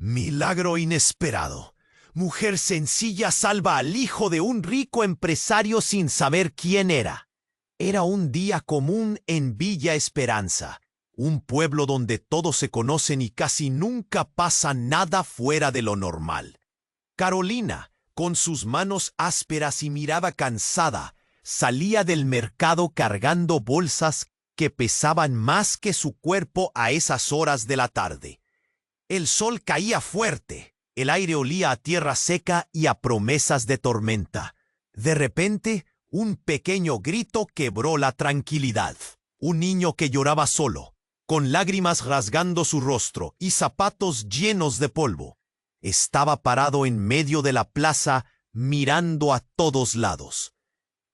Milagro inesperado. Mujer sencilla salva al hijo de un rico empresario sin saber quién era. Era un día común en Villa Esperanza, un pueblo donde todos se conocen y casi nunca pasa nada fuera de lo normal. Carolina, con sus manos ásperas y mirada cansada, salía del mercado cargando bolsas que pesaban más que su cuerpo a esas horas de la tarde. El sol caía fuerte, el aire olía a tierra seca y a promesas de tormenta. De repente, un pequeño grito quebró la tranquilidad. Un niño que lloraba solo, con lágrimas rasgando su rostro y zapatos llenos de polvo. Estaba parado en medio de la plaza, mirando a todos lados.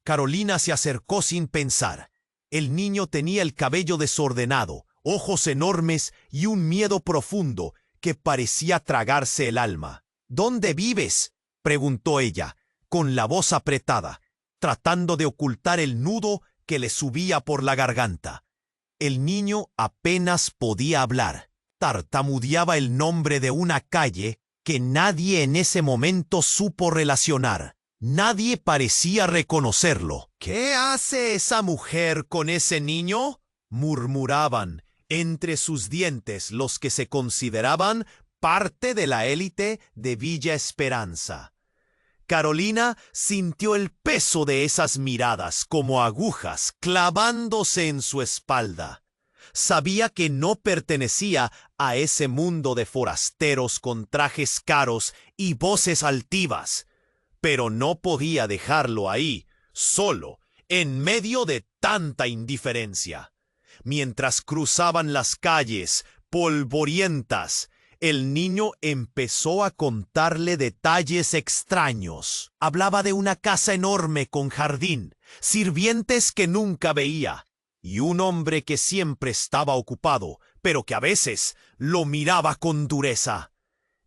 Carolina se acercó sin pensar. El niño tenía el cabello desordenado, ojos enormes y un miedo profundo que parecía tragarse el alma. ¿Dónde vives?, preguntó ella, con la voz apretada, tratando de ocultar el nudo que le subía por la garganta. El niño apenas podía hablar. Tartamudeaba el nombre de una calle que nadie en ese momento supo relacionar. Nadie parecía reconocerlo. ¿Qué hace esa mujer con ese niño?, murmuraban entre sus dientes los que se consideraban parte de la élite de Villa Esperanza. Carolina sintió el peso de esas miradas como agujas clavándose en su espalda. Sabía que no pertenecía a ese mundo de forasteros con trajes caros y voces altivas, pero no podía dejarlo ahí, solo, en medio de tanta indiferencia. Mientras cruzaban las calles, polvorientas, el niño empezó a contarle detalles extraños. Hablaba de una casa enorme con jardín, sirvientes que nunca veía, y un hombre que siempre estaba ocupado, pero que a veces lo miraba con dureza.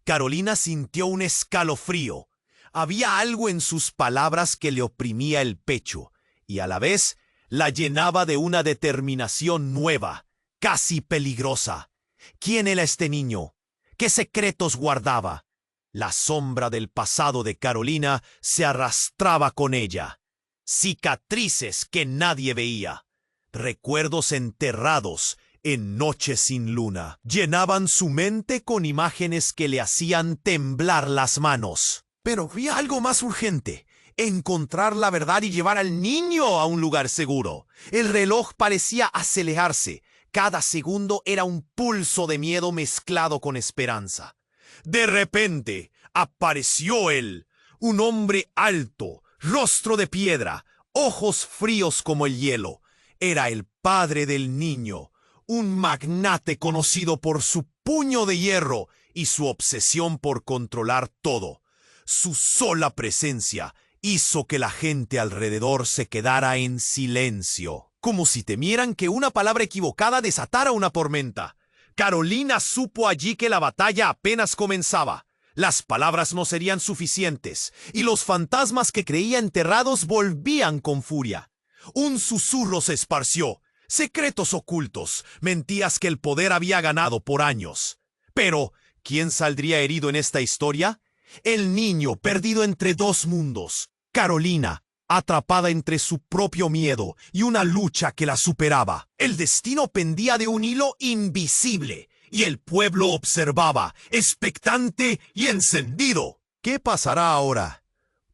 Carolina sintió un escalofrío. Había algo en sus palabras que le oprimía el pecho, y a la vez la llenaba de una determinación nueva, casi peligrosa. ¿Quién era este niño? ¿Qué secretos guardaba? La sombra del pasado de Carolina se arrastraba con ella. Cicatrices que nadie veía. Recuerdos enterrados en noches sin luna. Llenaban su mente con imágenes que le hacían temblar las manos. Pero había algo más urgente. Encontrar la verdad y llevar al niño a un lugar seguro. El reloj parecía acelerarse. Cada segundo era un pulso de miedo mezclado con esperanza. De repente apareció él, un hombre alto, rostro de piedra, ojos fríos como el hielo. Era el padre del niño, un magnate conocido por su puño de hierro y su obsesión por controlar todo. Su sola presencia hizo que la gente alrededor se quedara en silencio, como si temieran que una palabra equivocada desatara una tormenta. Carolina supo allí que la batalla apenas comenzaba. Las palabras no serían suficientes, y los fantasmas que creía enterrados volvían con furia. Un susurro se esparció, secretos ocultos, mentiras que el poder había ganado por años. Pero, ¿quién saldría herido en esta historia? El niño perdido entre dos mundos. Carolina, atrapada entre su propio miedo y una lucha que la superaba. El destino pendía de un hilo invisible, y el pueblo observaba, expectante y encendido. ¿Qué pasará ahora?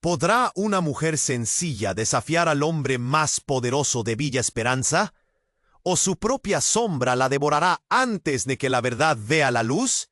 ¿Podrá una mujer sencilla desafiar al hombre más poderoso de Villa Esperanza? ¿O su propia sombra la devorará antes de que la verdad vea la luz?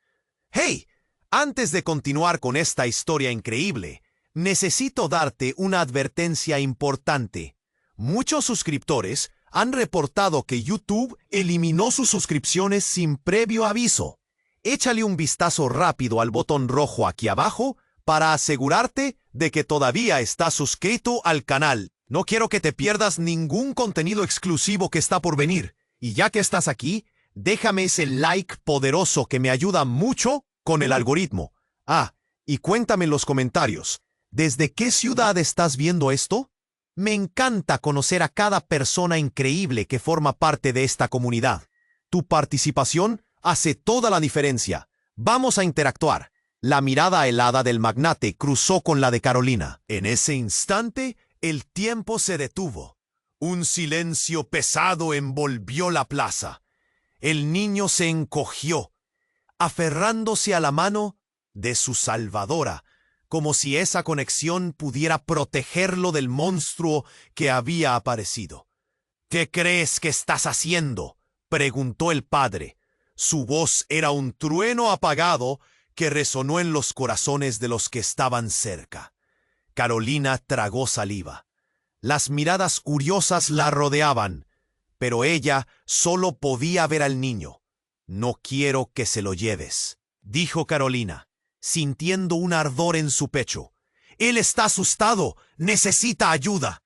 ¡Hey! Antes de continuar con esta historia increíble, necesito darte una advertencia importante. Muchos suscriptores han reportado que YouTube eliminó sus suscripciones sin previo aviso. Échale un vistazo rápido al botón rojo aquí abajo para asegurarte de que todavía estás suscrito al canal. No quiero que te pierdas ningún contenido exclusivo que está por venir. Y ya que estás aquí, déjame ese like poderoso que me ayuda mucho con el algoritmo. Y cuéntame en los comentarios, ¿desde qué ciudad estás viendo esto? Me encanta conocer a cada persona increíble que forma parte de esta comunidad. Tu participación hace toda la diferencia. Vamos a interactuar. La mirada helada del magnate cruzó con la de Carolina. En ese instante, el tiempo se detuvo. Un silencio pesado envolvió la plaza. El niño se encogió, aferrándose a la mano de su salvadora, como si esa conexión pudiera protegerlo del monstruo que había aparecido. «¿Qué crees que estás haciendo?», preguntó el padre. Su voz era un trueno apagado que resonó en los corazones de los que estaban cerca. Carolina tragó saliva. Las miradas curiosas la rodeaban, pero ella solo podía ver al niño. «No quiero que se lo lleves», dijo Carolina, sintiendo un ardor en su pecho. «Él está asustado, necesita ayuda».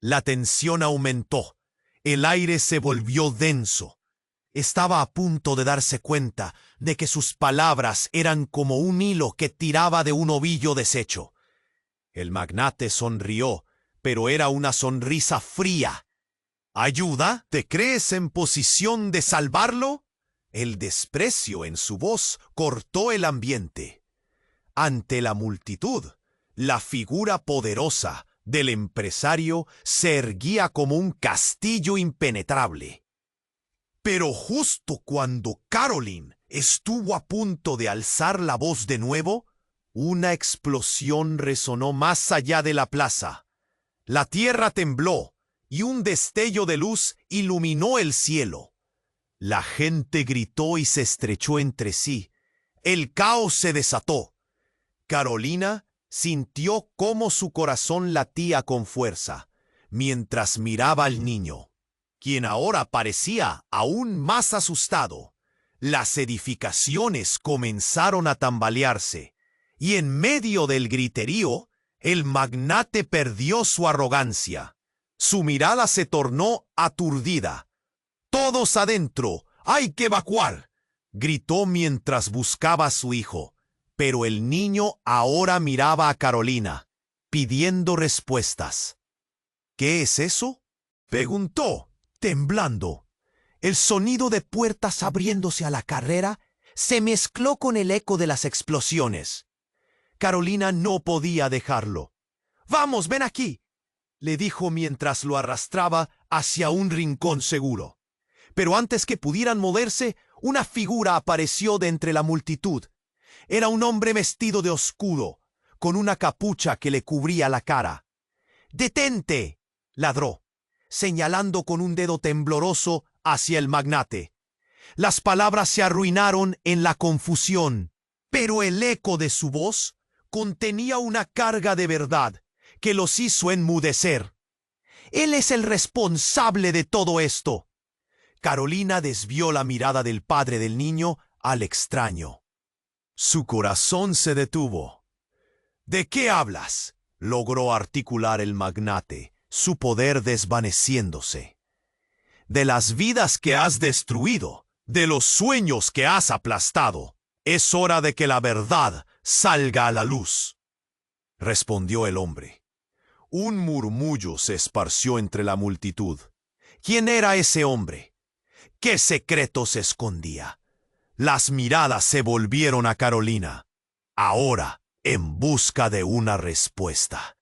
La tensión aumentó. El aire se volvió denso. Estaba a punto de darse cuenta de que sus palabras eran como un hilo que tiraba de un ovillo deshecho. El magnate sonrió, pero era una sonrisa fría. «¿Ayuda? ¿Te crees en posición de salvarlo?». El desprecio en su voz cortó el ambiente. Ante la multitud, la figura poderosa del empresario se erguía como un castillo impenetrable. Pero justo cuando Caroline estuvo a punto de alzar la voz de nuevo, una explosión resonó más allá de la plaza. La tierra tembló y un destello de luz iluminó el cielo. La gente gritó y se estrechó entre sí. El caos se desató. Carolina sintió cómo su corazón latía con fuerza, mientras miraba al niño, quien ahora parecía aún más asustado. Las edificaciones comenzaron a tambalearse, y en medio del griterío, el magnate perdió su arrogancia. Su mirada se tornó aturdida. «¡Todos adentro! ¡Hay que evacuar!», gritó mientras buscaba a su hijo. Pero el niño ahora miraba a Carolina, pidiendo respuestas. «¿Qué es eso?», preguntó, temblando. El sonido de puertas abriéndose a la carrera se mezcló con el eco de las explosiones. Carolina no podía dejarlo. «Vamos, ven aquí», le dijo mientras lo arrastraba hacia un rincón seguro. Pero antes que pudieran moverse, una figura apareció de entre la multitud. Era un hombre vestido de oscuro, con una capucha que le cubría la cara. «¡Detente!», ladró, señalando con un dedo tembloroso hacia el magnate. Las palabras se arruinaron en la confusión, pero el eco de su voz contenía una carga de verdad que los hizo enmudecer. «Él es el responsable de todo esto». Carolina desvió la mirada del padre del niño al extraño. Su corazón se detuvo. «¿De qué hablas?», logró articular el magnate, su poder desvaneciéndose. «De las vidas que has destruido, de los sueños que has aplastado. Es hora de que la verdad salga a la luz», respondió el hombre. Un murmullo se esparció entre la multitud. ¿Quién era ese hombre? ¿Qué secretos escondía? Las miradas se volvieron a Carolina, ahora en busca de una respuesta.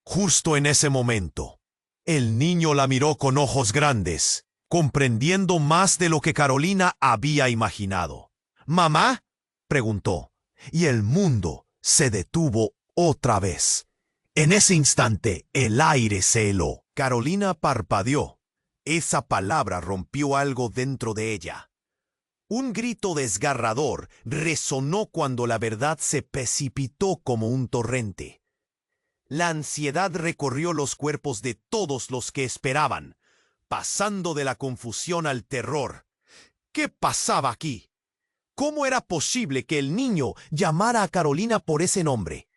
Justo en ese momento, el niño la miró con ojos grandes, comprendiendo más de lo que Carolina había imaginado. «¿Mamá?», preguntó, y el mundo se detuvo otra vez. En ese instante, el aire se heló. Carolina parpadeó. Esa palabra rompió algo dentro de ella. Un grito desgarrador resonó cuando la verdad se precipitó como un torrente. La ansiedad recorrió los cuerpos de todos los que esperaban, pasando de la confusión al terror. ¿Qué pasaba aquí? ¿Cómo era posible que el niño llamara a Carolina por ese nombre?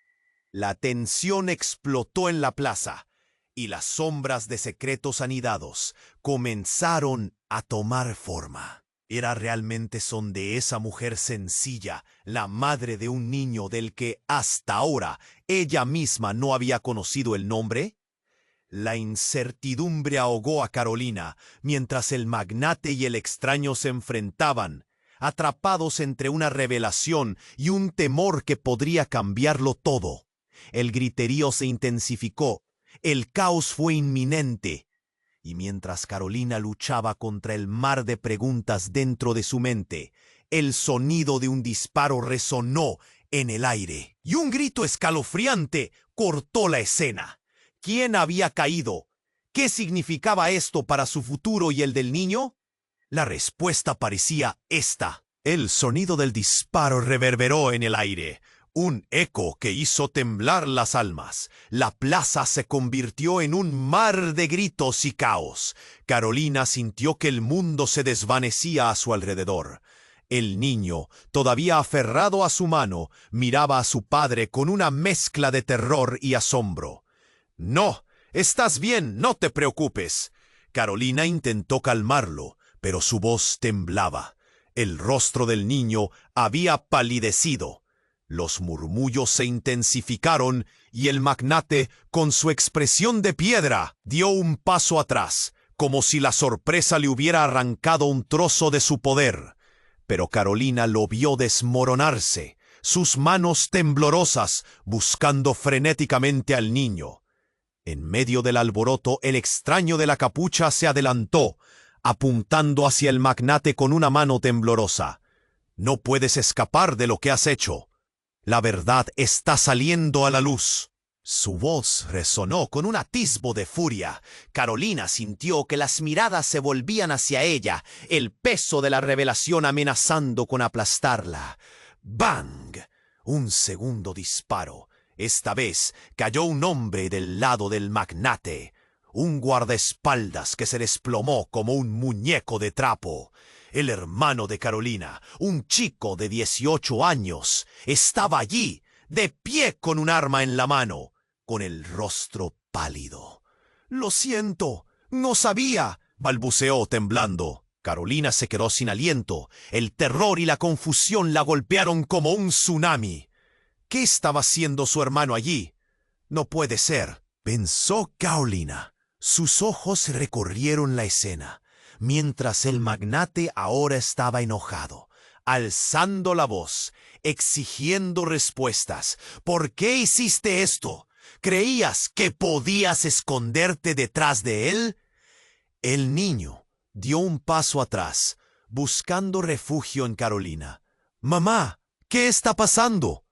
La tensión explotó en la plaza, y las sombras de secretos anidados comenzaron a tomar forma. ¿Era realmente son de esa mujer sencilla, la madre de un niño del que hasta ahora ella misma no había conocido el nombre? La incertidumbre ahogó a Carolina mientras el magnate y el extraño se enfrentaban, atrapados entre una revelación y un temor que podría cambiarlo todo. El griterío se intensificó, el caos fue inminente, y mientras Carolina luchaba contra el mar de preguntas dentro de su mente, el sonido de un disparo resonó en el aire, y un grito escalofriante cortó la escena. ¿Quién había caído? ¿Qué significaba esto para su futuro y el del niño? La respuesta parecía esta. El sonido del disparo reverberó en el aire, un eco que hizo temblar las almas. La plaza se convirtió en un mar de gritos y caos. Carolina sintió que el mundo se desvanecía a su alrededor. El niño, todavía aferrado a su mano, miraba a su padre con una mezcla de terror y asombro. «No, estás bien, no te preocupes». Carolina intentó calmarlo, pero su voz temblaba. El rostro del niño había palidecido. Los murmullos se intensificaron y el magnate, con su expresión de piedra, dio un paso atrás, como si la sorpresa le hubiera arrancado un trozo de su poder. Pero Carolina lo vio desmoronarse, sus manos temblorosas, buscando frenéticamente al niño. En medio del alboroto, el extraño de la capucha se adelantó, apuntando hacia el magnate con una mano temblorosa. «No puedes escapar de lo que has hecho. La verdad está saliendo a la luz». Su voz resonó con un atisbo de furia. Carolina sintió que las miradas se volvían hacia ella, el peso de la revelación amenazando con aplastarla. ¡Bang! Un segundo disparo. Esta vez cayó un hombre del lado del magnate, un guardaespaldas que se desplomó como un muñeco de trapo. El hermano de Carolina, un chico de 18 años, estaba allí, de pie con un arma en la mano, con el rostro pálido. «Lo siento, no sabía», balbuceó temblando. Carolina se quedó sin aliento. El terror y la confusión la golpearon como un tsunami. ¿Qué estaba haciendo su hermano allí? «No puede ser», pensó Carolina. Sus ojos recorrieron la escena, mientras el magnate ahora estaba enojado, alzando la voz, exigiendo respuestas. «¿Por qué hiciste esto? ¿Creías que podías esconderte detrás de él?» El niño dio un paso atrás, buscando refugio en Carolina. «Mamá, ¿qué está pasando?»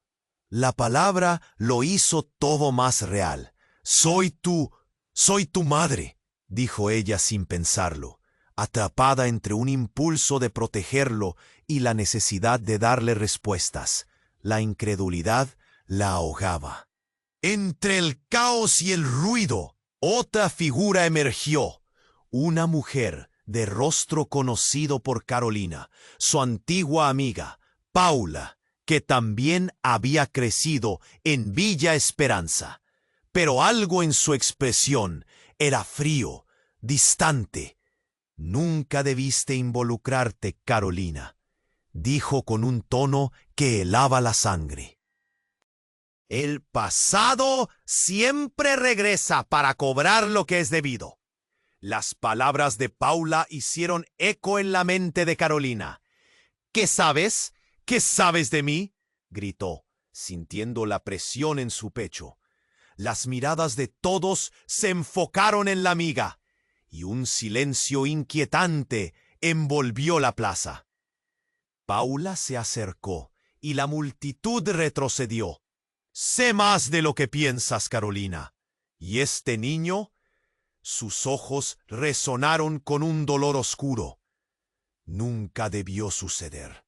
La palabra lo hizo todo más real. Soy tu madre», dijo ella sin pensarlo, atrapada entre un impulso de protegerlo y la necesidad de darle respuestas. La incredulidad la ahogaba. Entre el caos y el ruido, otra figura emergió. Una mujer de rostro conocido por Carolina, su antigua amiga, Paula, que también había crecido en Villa Esperanza. Pero algo en su expresión era frío, distante. «Nunca debiste involucrarte, Carolina», dijo con un tono que helaba la sangre. «El pasado siempre regresa para cobrar lo que es debido». Las palabras de Paula hicieron eco en la mente de Carolina. «¿Qué sabes? ¿Qué sabes de mí?», gritó, sintiendo la presión en su pecho. Las miradas de todos se enfocaron en la amiga, y un silencio inquietante envolvió la plaza. Paula se acercó, y la multitud retrocedió. «Sé más de lo que piensas, Carolina. ¿Y este niño?» Sus ojos resonaron con un dolor oscuro. «Nunca debió suceder».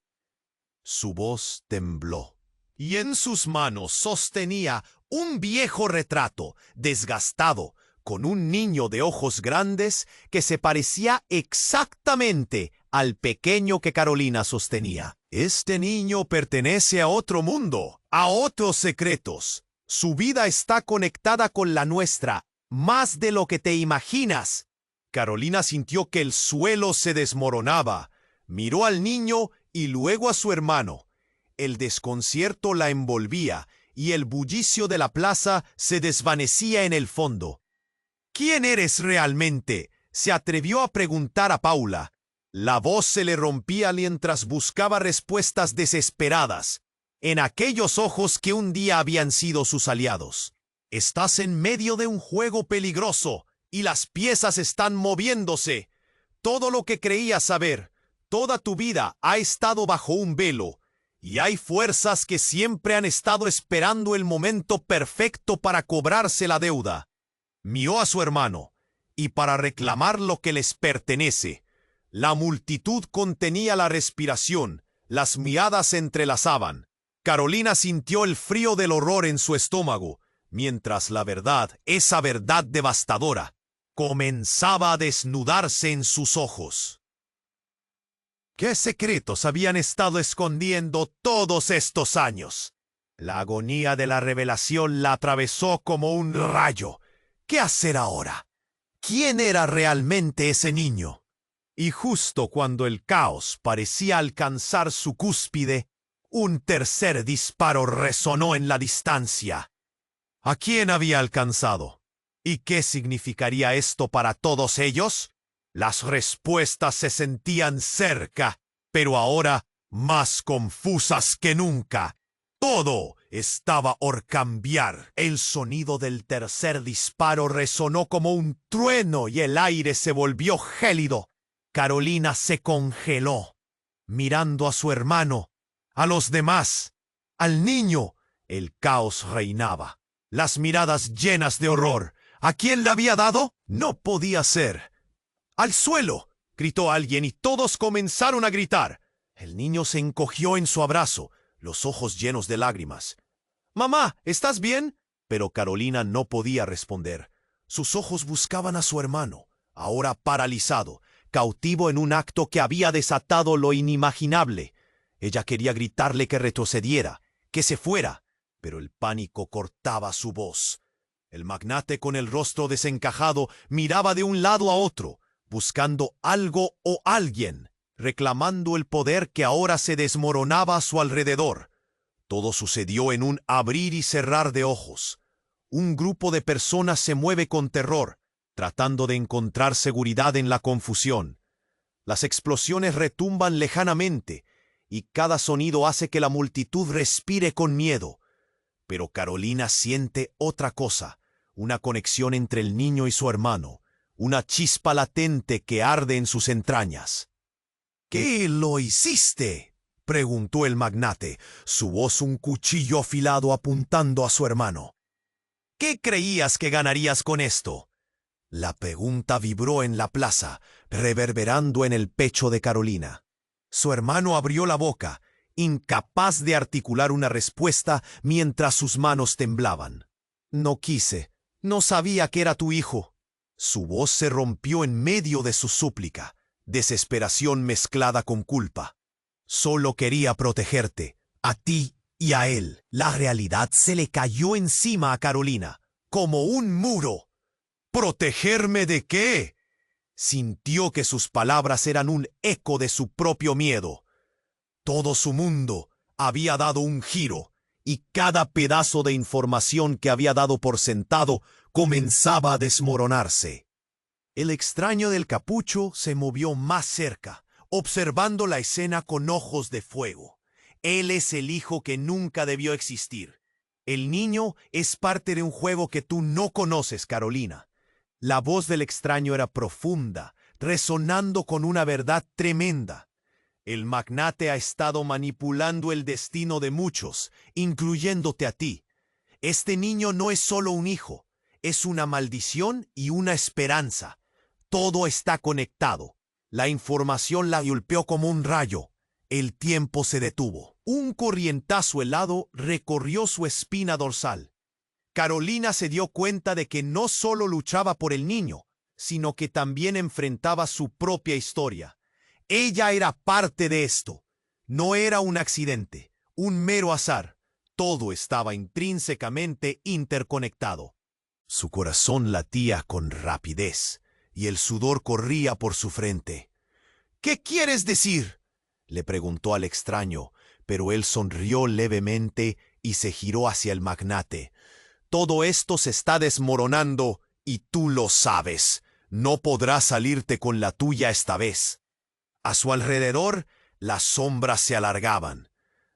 Su voz tembló, y en sus manos sostenía un viejo retrato, desgastado, con un niño de ojos grandes que se parecía exactamente al pequeño que Carolina sostenía. «Este niño pertenece a otro mundo, a otros secretos. Su vida está conectada con la nuestra, más de lo que te imaginas». Carolina sintió que el suelo se desmoronaba. Miró al niño y luego a su hermano. El desconcierto la envolvía y el bullicio de la plaza se desvanecía en el fondo. «¿Quién eres realmente?», se atrevió a preguntar a Paula. La voz se le rompía mientras buscaba respuestas desesperadas en aquellos ojos que un día habían sido sus aliados. Estás en medio de un juego peligroso y las piezas están moviéndose. Todo lo que creías saber, toda tu vida ha estado bajo un velo, y hay fuerzas que siempre han estado esperando el momento perfecto para cobrarse la deuda. Miró a su hermano, y para reclamar lo que les pertenece. La multitud contenía la respiración, las miradas se entrelazaban. Carolina sintió el frío del horror en su estómago, mientras la verdad, esa verdad devastadora, comenzaba a desnudarse en sus ojos. ¿Qué secretos habían estado escondiendo todos estos años? La agonía de la revelación la atravesó como un rayo. ¿Qué hacer ahora? ¿Quién era realmente ese niño? Y justo cuando el caos parecía alcanzar su cúspide, un tercer disparo resonó en la distancia. ¿A quién había alcanzado? ¿Y qué significaría esto para todos ellos? Las respuestas se sentían cerca, pero ahora más confusas que nunca. Todo estaba por cambiar. El sonido del tercer disparo resonó como un trueno y el aire se volvió gélido. Carolina se congeló, mirando a su hermano, a los demás, al niño. El caos reinaba. Las miradas llenas de horror. ¿A quién le había dado? No podía ser. ¡Al suelo!, gritó alguien y todos comenzaron a gritar. El niño se encogió en su abrazo, los ojos llenos de lágrimas. «Mamá, ¿estás bien?» Pero Carolina no podía responder. Sus ojos buscaban a su hermano, ahora paralizado, cautivo en un acto que había desatado lo inimaginable. Ella quería gritarle que retrocediera, que se fuera, pero el pánico cortaba su voz. El magnate con el rostro desencajado miraba de un lado a otro, buscando algo o alguien, reclamando el poder que ahora se desmoronaba a su alrededor. Todo sucedió en un abrir y cerrar de ojos. Un grupo de personas se mueve con terror, tratando de encontrar seguridad en la confusión. Las explosiones retumban lejanamente, y cada sonido hace que la multitud respire con miedo. Pero Carolina siente otra cosa, una conexión entre el niño y su hermano, una chispa latente que arde en sus entrañas. «¿Qué lo hiciste?», preguntó el magnate, su voz un cuchillo afilado apuntando a su hermano. «¿Qué creías que ganarías con esto?». La pregunta vibró en la plaza, reverberando en el pecho de Carolina. Su hermano abrió la boca, incapaz de articular una respuesta mientras sus manos temblaban. «No quise, no sabía que era tu hijo». Su voz se rompió en medio de su súplica, desesperación mezclada con culpa. «Solo quería protegerte, a ti y a él». La realidad se le cayó encima a Carolina, como un muro. «¿Protegerme de qué?». Sintió que sus palabras eran un eco de su propio miedo. Todo su mundo había dado un giro, y cada pedazo de información que había dado por sentado comenzaba a desmoronarse. El extraño del capucho se movió más cerca, observando la escena con ojos de fuego. Él es el hijo que nunca debió existir. El niño es parte de un juego que tú no conoces, Carolina. La voz del extraño era profunda, resonando con una verdad tremenda. El magnate ha estado manipulando el destino de muchos, incluyéndote a ti. Este niño no es solo un hijo, es una maldición y una esperanza. Todo está conectado. La información la golpeó como un rayo. El tiempo se detuvo. Un corrientazo helado recorrió su espina dorsal. Carolina se dio cuenta de que no solo luchaba por el niño, sino que también enfrentaba su propia historia. Ella era parte de esto. No era un accidente, un mero azar. Todo estaba intrínsecamente interconectado. Su corazón latía con rapidez y el sudor corría por su frente. «¿Qué quieres decir?», le preguntó al extraño, pero él sonrió levemente y se giró hacia el magnate. «Todo esto se está desmoronando y tú lo sabes. No podrás salirte con la tuya esta vez». A su alrededor, las sombras se alargaban.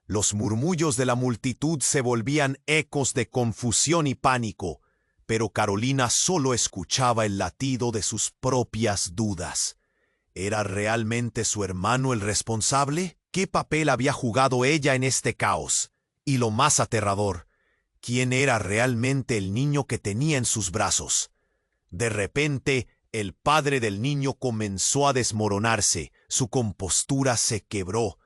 Los murmullos de la multitud se volvían ecos de confusión y pánico, pero Carolina solo escuchaba el latido de sus propias dudas. ¿Era realmente su hermano el responsable? ¿Qué papel había jugado ella en este caos? Y lo más aterrador, ¿quién era realmente el niño que tenía en sus brazos? De repente, el padre del niño comenzó a desmoronarse. Su compostura se quebró.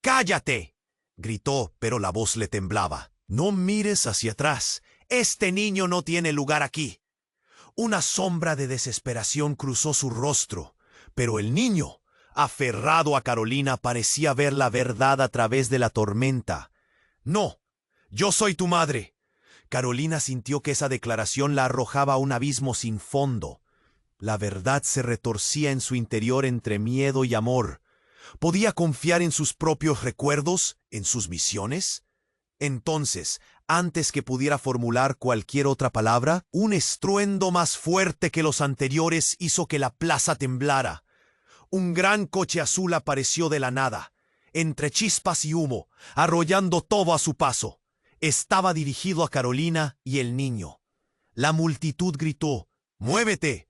¡Cállate!, gritó, pero la voz le temblaba. No mires hacia atrás. Este niño no tiene lugar aquí. Una sombra de desesperación cruzó su rostro, pero el niño, aferrado a Carolina, parecía ver la verdad a través de la tormenta. No, yo soy tu madre. Carolina sintió que esa declaración la arrojaba a un abismo sin fondo. La verdad se retorcía en su interior entre miedo y amor. ¿Podía confiar en sus propios recuerdos, en sus visiones? Entonces, antes que pudiera formular cualquier otra palabra, un estruendo más fuerte que los anteriores hizo que la plaza temblara. Un gran coche azul apareció de la nada, entre chispas y humo, arrollando todo a su paso. Estaba dirigido a Carolina y el niño. La multitud gritó: ¡Muévete!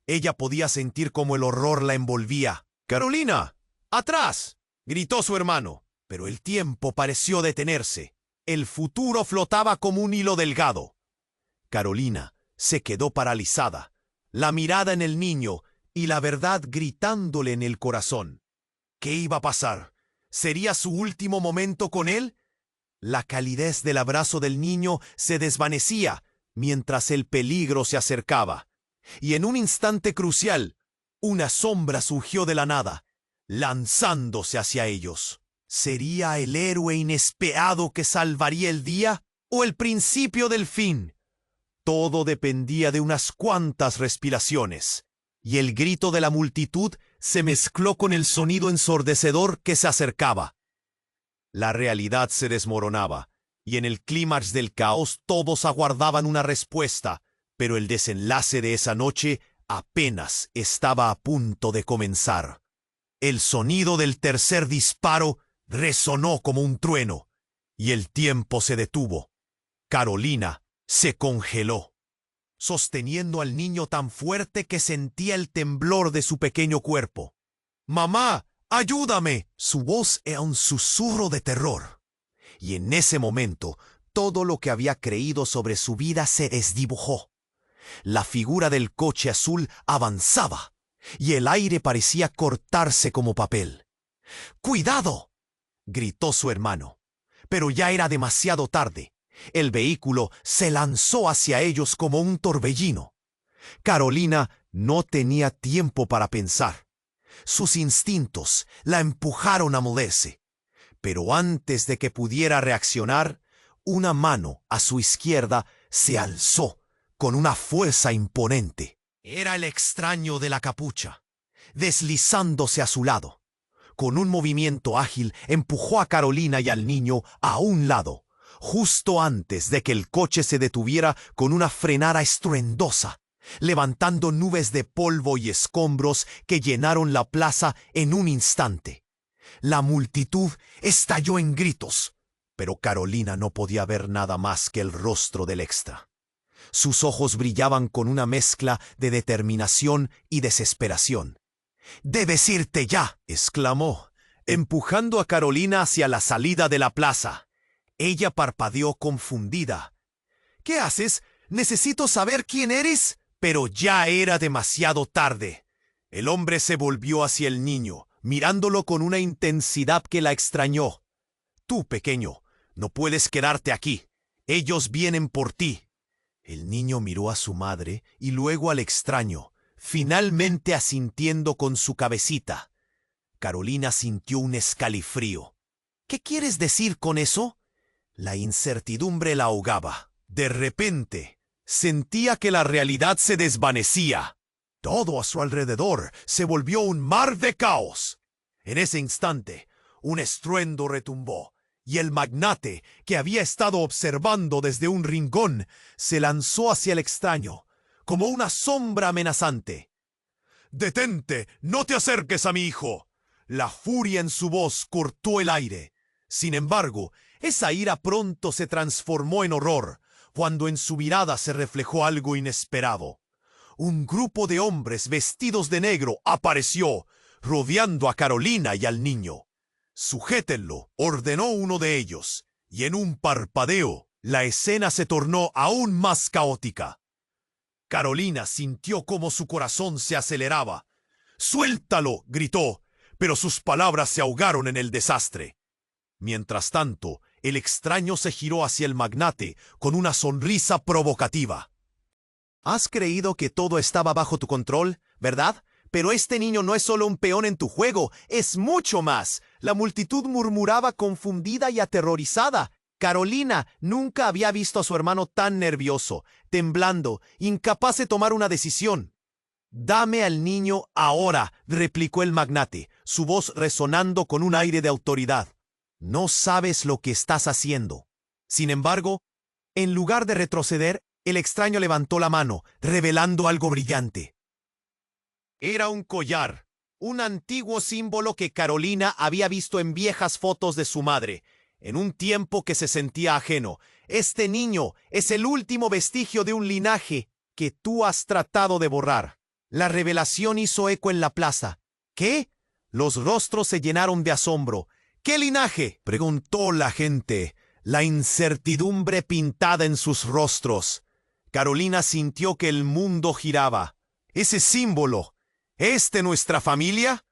Ella podía sentir cómo el horror la envolvía. ¡Carolina! ¡Atrás!, gritó su hermano, pero el tiempo pareció detenerse. El futuro flotaba como un hilo delgado. Carolina se quedó paralizada, la mirada en el niño y la verdad gritándole en el corazón. ¿Qué iba a pasar? ¿Sería su último momento con él? La calidez del abrazo del niño se desvanecía mientras el peligro se acercaba. Y en un instante crucial, una sombra surgió de la nada, lanzándose hacia ellos. ¿Sería el héroe inesperado que salvaría el día o el principio del fin? Todo dependía de unas cuantas respiraciones, y el grito de la multitud se mezcló con el sonido ensordecedor que se acercaba. La realidad se desmoronaba, y en el clímax del caos todos aguardaban una respuesta, pero el desenlace de esa noche apenas estaba a punto de comenzar. El sonido del tercer disparo resonó como un trueno, y el tiempo se detuvo. Carolina se congeló, sosteniendo al niño tan fuerte que sentía el temblor de su pequeño cuerpo. ¡Mamá, ayúdame! Su voz era un susurro de terror. Y en ese momento, todo lo que había creído sobre su vida se desdibujó. La figura del coche azul avanzaba, y el aire parecía cortarse como papel. ¡Cuidado!, gritó su hermano. Pero ya era demasiado tarde. El vehículo se lanzó hacia ellos como un torbellino. Carolina no tenía tiempo para pensar. Sus instintos la empujaron a moverse. Pero antes de que pudiera reaccionar, una mano a su izquierda se alzó con una fuerza imponente. Era el extraño de la capucha, deslizándose a su lado. Con un movimiento ágil empujó a Carolina y al niño a un lado, justo antes de que el coche se detuviera con una frenada estruendosa, levantando nubes de polvo y escombros que llenaron la plaza en un instante. La multitud estalló en gritos, pero Carolina no podía ver nada más que el rostro del extra. Sus ojos brillaban con una mezcla de determinación y desesperación. «¡Debes irte ya!», exclamó, empujando a Carolina hacia la salida de la plaza. Ella parpadeó confundida. «¿Qué haces? Necesito saber quién eres». Pero ya era demasiado tarde. El hombre se volvió hacia el niño, mirándolo con una intensidad que la extrañó. «Tú, pequeño, no puedes quedarte aquí. Ellos vienen por ti». El niño miró a su madre y luego al extraño, finalmente asintiendo con su cabecita. Carolina sintió un escalofrío. «¿Qué quieres decir con eso?». La incertidumbre la ahogaba. De repente, sentía que la realidad se desvanecía. Todo a su alrededor se volvió un mar de caos. En ese instante, un estruendo retumbó, y el magnate, que había estado observando desde un rincón, se lanzó hacia el extraño, como una sombra amenazante. «¡Detente! ¡No te acerques a mi hijo! La furia en su voz cortó el aire. Sin embargo, esa ira pronto se transformó en horror, cuando en su mirada se reflejó algo inesperado. Un grupo de hombres vestidos de negro apareció, rodeando a Carolina y al niño. «Sujétenlo», ordenó uno de ellos, y en un parpadeo, la escena se tornó aún más caótica. Carolina sintió cómo su corazón se aceleraba. «¡Suéltalo!», gritó, pero sus palabras se ahogaron en el desastre. Mientras tanto, el extraño se giró hacia el magnate con una sonrisa provocativa. «Has creído que todo estaba bajo tu control, ¿verdad? Pero este niño no es solo un peón en tu juego, es mucho más». La multitud murmuraba confundida y aterrorizada. Carolina nunca había visto a su hermano tan nervioso, temblando, incapaz de tomar una decisión. «Dame al niño ahora», replicó el magnate, su voz resonando con un aire de autoridad. «No sabes lo que estás haciendo». Sin embargo, en lugar de retroceder, el extraño levantó la mano, revelando algo brillante. Era un collar, un antiguo símbolo que Carolina había visto en viejas fotos de su madre, en un tiempo que se sentía ajeno. «Este niño es el último vestigio de un linaje que tú has tratado de borrar». La revelación hizo eco en la plaza. «¿Qué?». Los rostros se llenaron de asombro. «¿Qué linaje?», preguntó la gente, la incertidumbre pintada en sus rostros. Carolina sintió que el mundo giraba. «Ese símbolo, ¿es de nuestra familia?».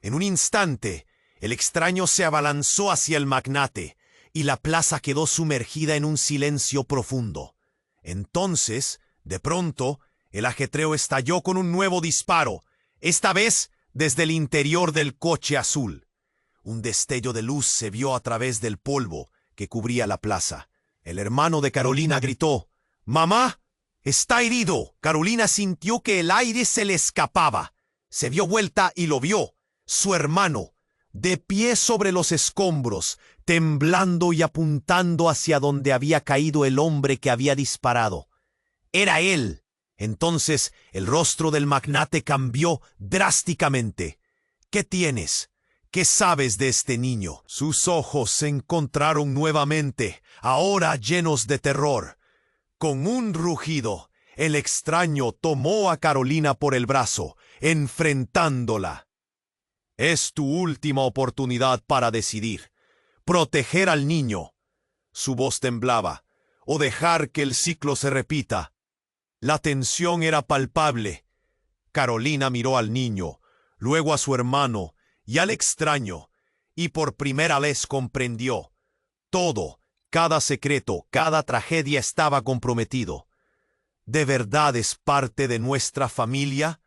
En un instante, el extraño se abalanzó hacia el magnate, y la plaza quedó sumergida en un silencio profundo. Entonces, de pronto, el ajetreo estalló con un nuevo disparo, esta vez desde el interior del coche azul. Un destello de luz se vio a través del polvo que cubría la plaza. El hermano de Carolina gritó: «¡Mamá! ¡Está herido!». Carolina sintió que el aire se le escapaba. Se dio vuelta y lo vio, su hermano, de pie sobre los escombros, temblando y apuntando hacia donde había caído el hombre que había disparado. Era él. Entonces el rostro del magnate cambió drásticamente. «¿Qué tienes? ¿Qué sabes de este niño?». Sus ojos se encontraron nuevamente, ahora llenos de terror. Con un rugido, el extraño tomó a Carolina por el brazo, enfrentándola. «Es tu última oportunidad para decidir. Proteger al niño», su voz temblaba, «o dejar que el ciclo se repita». La tensión era palpable. Carolina miró al niño, luego a su hermano y al extraño, y por primera vez comprendió. Todo, cada secreto, cada tragedia estaba comprometido. «¿De verdad es parte de nuestra familia?».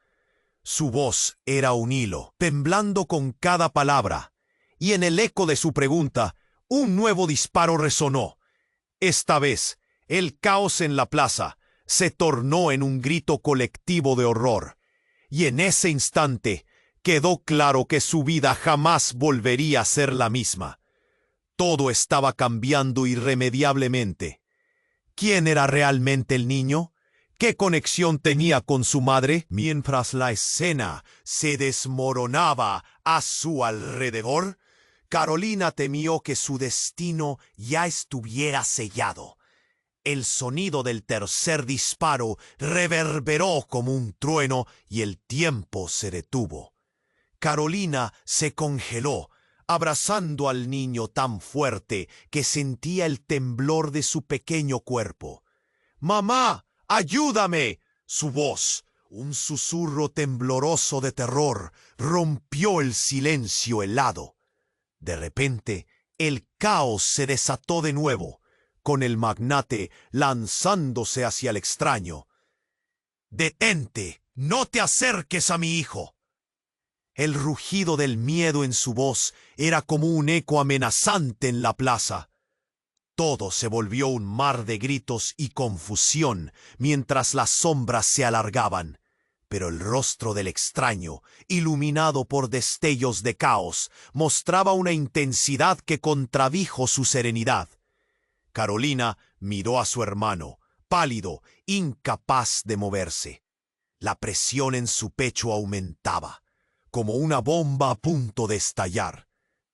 Su voz era un hilo, temblando con cada palabra, y en el eco de su pregunta, un nuevo disparo resonó. Esta vez, el caos en la plaza se tornó en un grito colectivo de horror, y en ese instante quedó claro que su vida jamás volvería a ser la misma. Todo estaba cambiando irremediablemente. ¿Quién era realmente el niño? ¿Qué conexión tenía con su madre? Mientras la escena se desmoronaba a su alrededor, Carolina temió que su destino ya estuviera sellado. El sonido del tercer disparo reverberó como un trueno y el tiempo se detuvo. Carolina se congeló, abrazando al niño tan fuerte que sentía el temblor de su pequeño cuerpo. «¡Mamá! ¡Ayúdame!». Su voz, un susurro tembloroso de terror, rompió el silencio helado. De repente, el caos se desató de nuevo, con el magnate lanzándose hacia el extraño. «¡Detente! ¡No te acerques a mi hijo!». El rugido del miedo en su voz era como un eco amenazante en la plaza. Todo se volvió un mar de gritos y confusión mientras las sombras se alargaban, pero el rostro del extraño, iluminado por destellos de caos, mostraba una intensidad que contradijo su serenidad. Carolina miró a su hermano, pálido, incapaz de moverse. La presión en su pecho aumentaba. como una bomba a punto de estallar.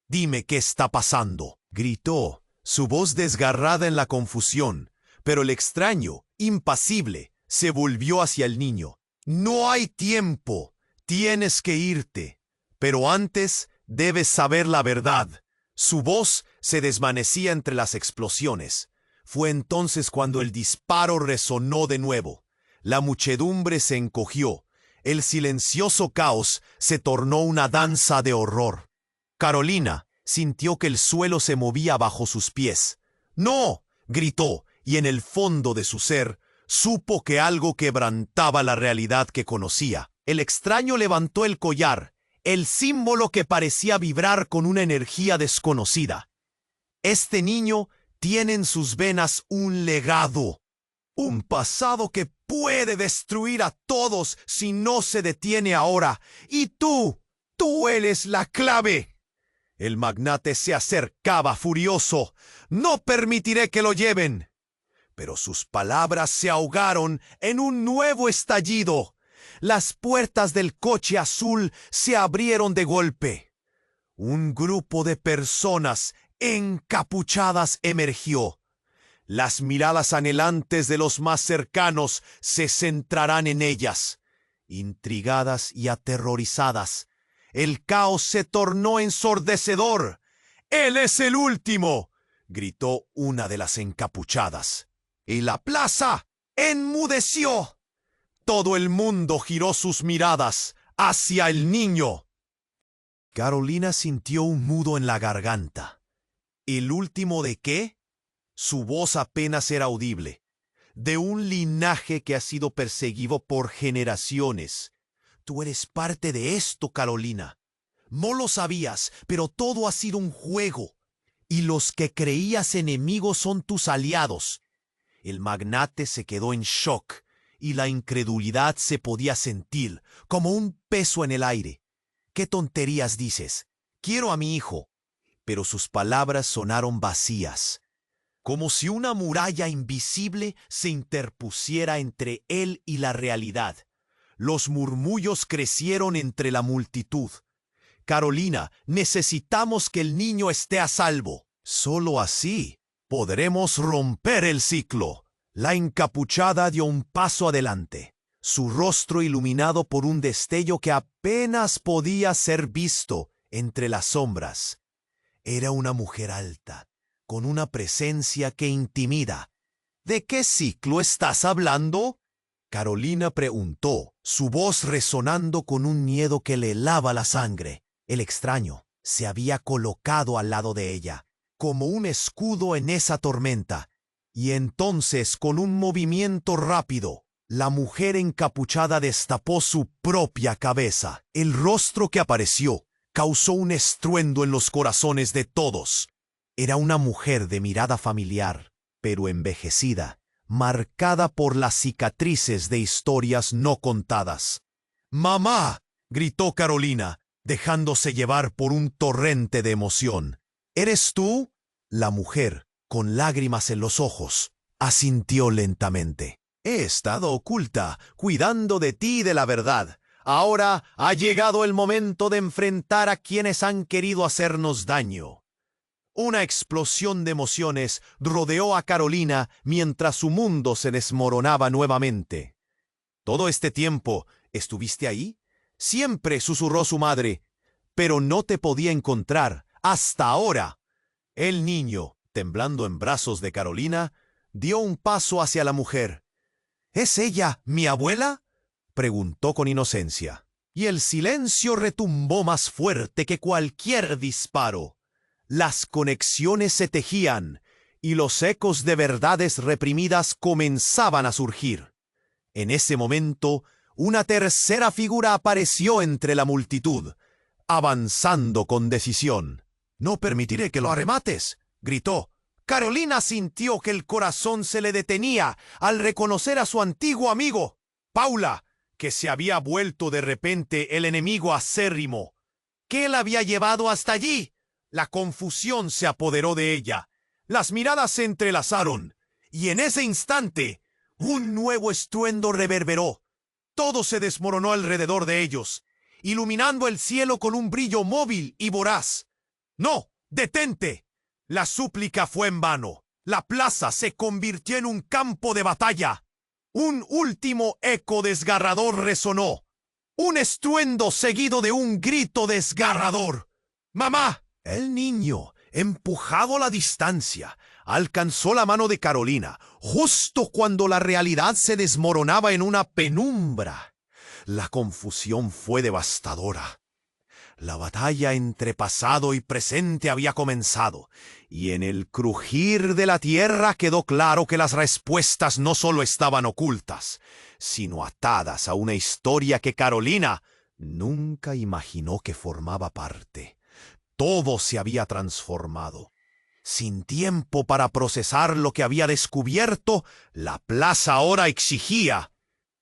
«Dime qué está pasando», gritó, su voz desgarrada en la confusión, pero el extraño, impasible, se volvió hacia el niño. «No hay tiempo, tienes que irte, pero antes debes saber la verdad». Su voz se desvanecía entre las explosiones. Fue entonces cuando el disparo resonó de nuevo. La muchedumbre se encogió. El silencioso caos se tornó una danza de horror. Carolina sintió que el suelo se movía bajo sus pies. «¡No!», gritó, y en el fondo de su ser supo que algo quebrantaba la realidad que conocía. El extraño levantó el collar, el símbolo que parecía vibrar con una energía desconocida. «Este niño tiene en sus venas un legado, un pasado que puede destruir a todos si no se detiene ahora. Y tú eres la clave». El magnate se acercaba furioso. «No permitiré que lo lleven». Pero sus palabras se ahogaron en un nuevo estallido. Las puertas del coche azul se abrieron de golpe. Un grupo de personas encapuchadas emergió. Las miradas anhelantes de los más cercanos se centrarán en ellas. Intrigadas y aterrorizadas, el caos se tornó ensordecedor. «¡Él es el último!», gritó una de las encapuchadas. Y la plaza enmudeció. Todo el mundo giró sus miradas hacia el niño. Carolina sintió un nudo en la garganta. ¿El último de qué? Su voz apenas era audible. «De un linaje que ha sido perseguido por generaciones. Tú eres parte de esto, Carolina. No lo sabías, pero todo ha sido un juego. Y los que creías enemigos son tus aliados». El magnate se quedó en shock, y la incredulidad se podía sentir como un peso en el aire. «¿Qué tonterías dices? Quiero a mi hijo». Pero sus palabras sonaron vacías, como si una muralla invisible se interpusiera entre él y la realidad. Los murmullos crecieron entre la multitud. «Carolina, necesitamos que el niño esté a salvo. Solo así podremos romper el ciclo». La encapuchada dio un paso adelante, su rostro iluminado por un destello que apenas podía ser visto entre las sombras. Era una mujer alta, con una presencia que intimida. «¿De qué ciclo estás hablando?», Carolina preguntó, su voz resonando con un miedo que le helaba la sangre. El extraño se había colocado al lado de ella, como un escudo en esa tormenta. Y entonces, con un movimiento rápido, la mujer encapuchada destapó su propia cabeza. El rostro que apareció causó un estruendo en los corazones de todos. Era una mujer de mirada familiar, pero envejecida, marcada por las cicatrices de historias no contadas. «¡Mamá!», gritó Carolina, dejándose llevar por un torrente de emoción. «¿Eres tú?». La mujer, con lágrimas en los ojos, asintió lentamente. «He estado oculta, cuidando de ti y de la verdad. Ahora ha llegado el momento de enfrentar a quienes han querido hacernos daño». Una explosión de emociones rodeó a Carolina mientras su mundo se desmoronaba nuevamente. «¿Todo este tiempo estuviste ahí?», siempre susurró su madre, «pero no te podía encontrar hasta ahora». El niño, temblando en brazos de Carolina, dio un paso hacia la mujer. «¿Es ella mi abuela?», preguntó con inocencia. Y el silencio retumbó más fuerte que cualquier disparo. Las conexiones se tejían, y los ecos de verdades reprimidas comenzaban a surgir. En ese momento, una tercera figura apareció entre la multitud, avanzando con decisión. «No permitiré que lo arremates», gritó. Carolina sintió que el corazón se le detenía al reconocer a su antiguo amigo, Paula, que se había vuelto de repente el enemigo acérrimo. ¿Qué la había llevado hasta allí? La confusión se apoderó de ella. Las miradas se entrelazaron, y en ese instante, un nuevo estruendo reverberó. Todo se desmoronó alrededor de ellos, iluminando el cielo con un brillo móvil y voraz. ¡No! ¡Detente! La súplica fue en vano. La plaza se convirtió en un campo de batalla. Un último eco desgarrador resonó. Un estruendo seguido de un grito desgarrador. ¡Mamá! El niño, empujado a la distancia, alcanzó la mano de Carolina, justo cuando la realidad se desmoronaba en una penumbra. La confusión fue devastadora. La batalla entre pasado y presente había comenzado, y en el crujir de la tierra quedó claro que las respuestas no solo estaban ocultas, sino atadas a una historia que Carolina nunca imaginó que formaba parte. Todo se había transformado. Sin tiempo para procesar lo que había descubierto, la plaza ahora exigía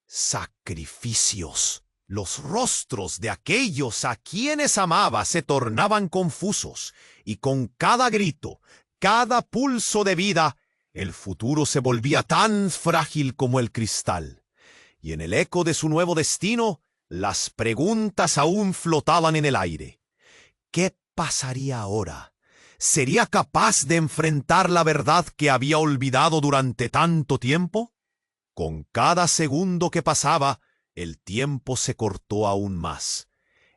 sacrificios. Los rostros de aquellos a quienes amaba se tornaban confusos, y con cada grito, cada pulso de vida, el futuro se volvía tan frágil como el cristal. Y en el eco de su nuevo destino, las preguntas aún flotaban en el aire. ¿Qué pasaría ahora? ¿Sería capaz de enfrentar la verdad que había olvidado durante tanto tiempo? Con cada segundo que pasaba, el tiempo se cortó aún más.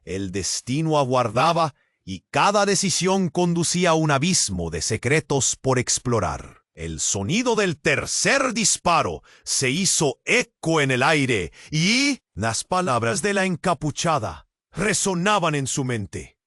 El destino aguardaba y cada decisión conducía a un abismo de secretos por explorar. El sonido del tercer disparo se hizo eco en el aire y las palabras de la encapuchada resonaban en su mente.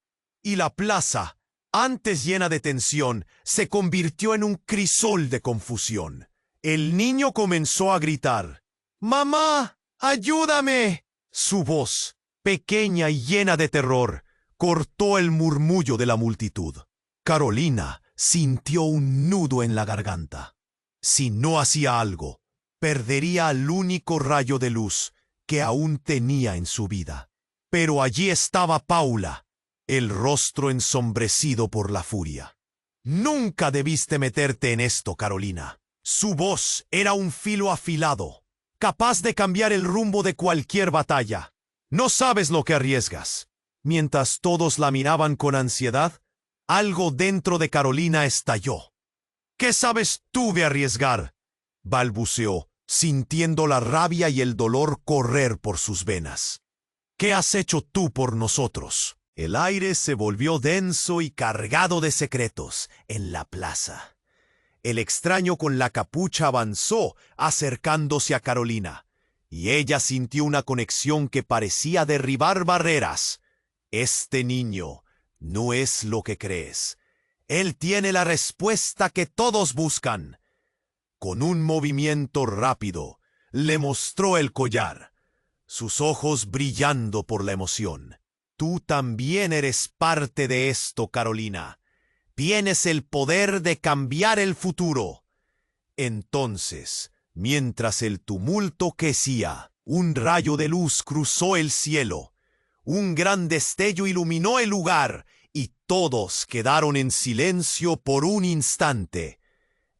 Y la plaza, antes llena de tensión, se convirtió en un crisol de confusión. El niño comenzó a gritar: ¡Mamá! ¡Ayúdame! Su voz, pequeña y llena de terror, cortó el murmullo de la multitud. Carolina sintió un nudo en la garganta. Si no hacía algo, perdería el único rayo de luz que aún tenía en su vida. Pero allí estaba Paula, el rostro ensombrecido por la furia. «Nunca debiste meterte en esto, Carolina». Su voz era un filo afilado, capaz de cambiar el rumbo de cualquier batalla. No sabes lo que arriesgas. Mientras todos la miraban con ansiedad, algo dentro de Carolina estalló. ¿Qué sabes tú de arriesgar?, balbuceó, sintiendo la rabia y el dolor correr por sus venas. ¿Qué has hecho tú por nosotros? El aire se volvió denso y cargado de secretos en la plaza. El extraño con la capucha avanzó, acercándose a Carolina, y ella sintió una conexión que parecía derribar barreras. Este niño no es lo que crees. Él tiene la respuesta que todos buscan. Con un movimiento rápido, le mostró el collar, sus ojos brillando por la emoción. Tú también eres parte de esto, Carolina. Tienes el poder de cambiar el futuro. Entonces, mientras el tumulto crecía, un rayo de luz cruzó el cielo. Un gran destello iluminó el lugar y todos quedaron en silencio por un instante.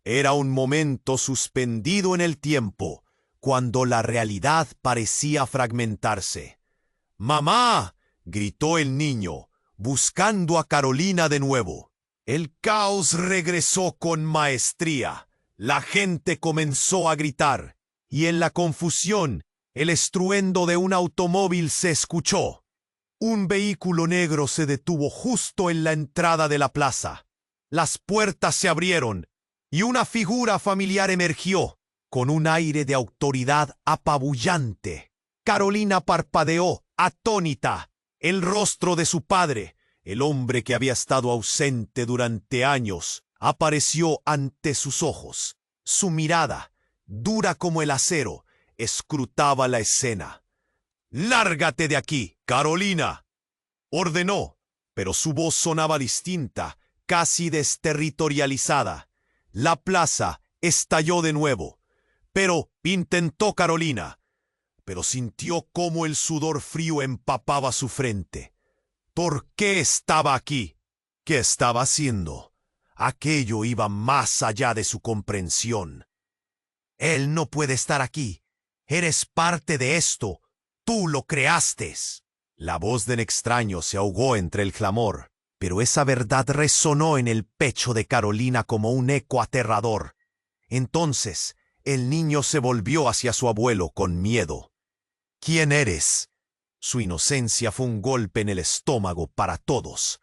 Era un momento suspendido en el tiempo, cuando la realidad parecía fragmentarse. «¡Mamá!», gritó el niño, buscando a Carolina de nuevo. El caos regresó con maestría. La gente comenzó a gritar, y en la confusión, el estruendo de un automóvil se escuchó. Un vehículo negro se detuvo justo en la entrada de la plaza. Las puertas se abrieron, y una figura familiar emergió, con un aire de autoridad apabullante. Carolina parpadeó, atónita. El rostro de su padre, el hombre que había estado ausente durante años, apareció ante sus ojos. Su mirada, dura como el acero, escrutaba la escena. «¡Lárgate de aquí, Carolina!», ordenó, pero su voz sonaba distinta, casi desterritorializada. La plaza estalló de nuevo. Pero intentó Carolina, pero sintió cómo el sudor frío empapaba su frente. ¿Por qué estaba aquí? ¿Qué estaba haciendo? Aquello iba más allá de su comprensión. «Él no puede estar aquí. Eres parte de esto. Tú lo creaste». La voz del extraño se ahogó entre el clamor, pero esa verdad resonó en el pecho de Carolina como un eco aterrador. Entonces, el niño se volvió hacia su abuelo con miedo. ¿Quién eres? Su inocencia fue un golpe en el estómago para todos.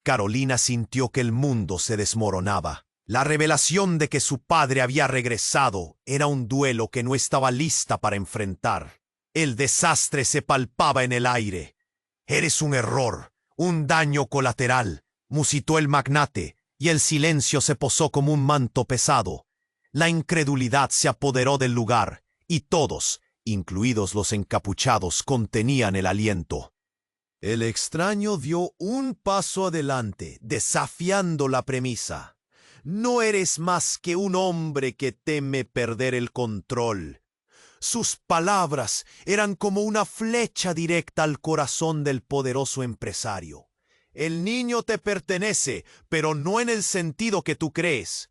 Carolina sintió que el mundo se desmoronaba. La revelación de que su padre había regresado era un duelo que no estaba lista para enfrentar. El desastre se palpaba en el aire. «Eres un error, un daño colateral», musitó el magnate, y el silencio se posó como un manto pesado. La incredulidad se apoderó del lugar, y todos, incluidos los encapuchados, contenían el aliento. El extraño dio un paso adelante, desafiando la premisa. «No eres más que un hombre que teme perder el control». Sus palabras eran como una flecha directa al corazón del poderoso empresario. «El niño te pertenece, pero no en el sentido que tú crees».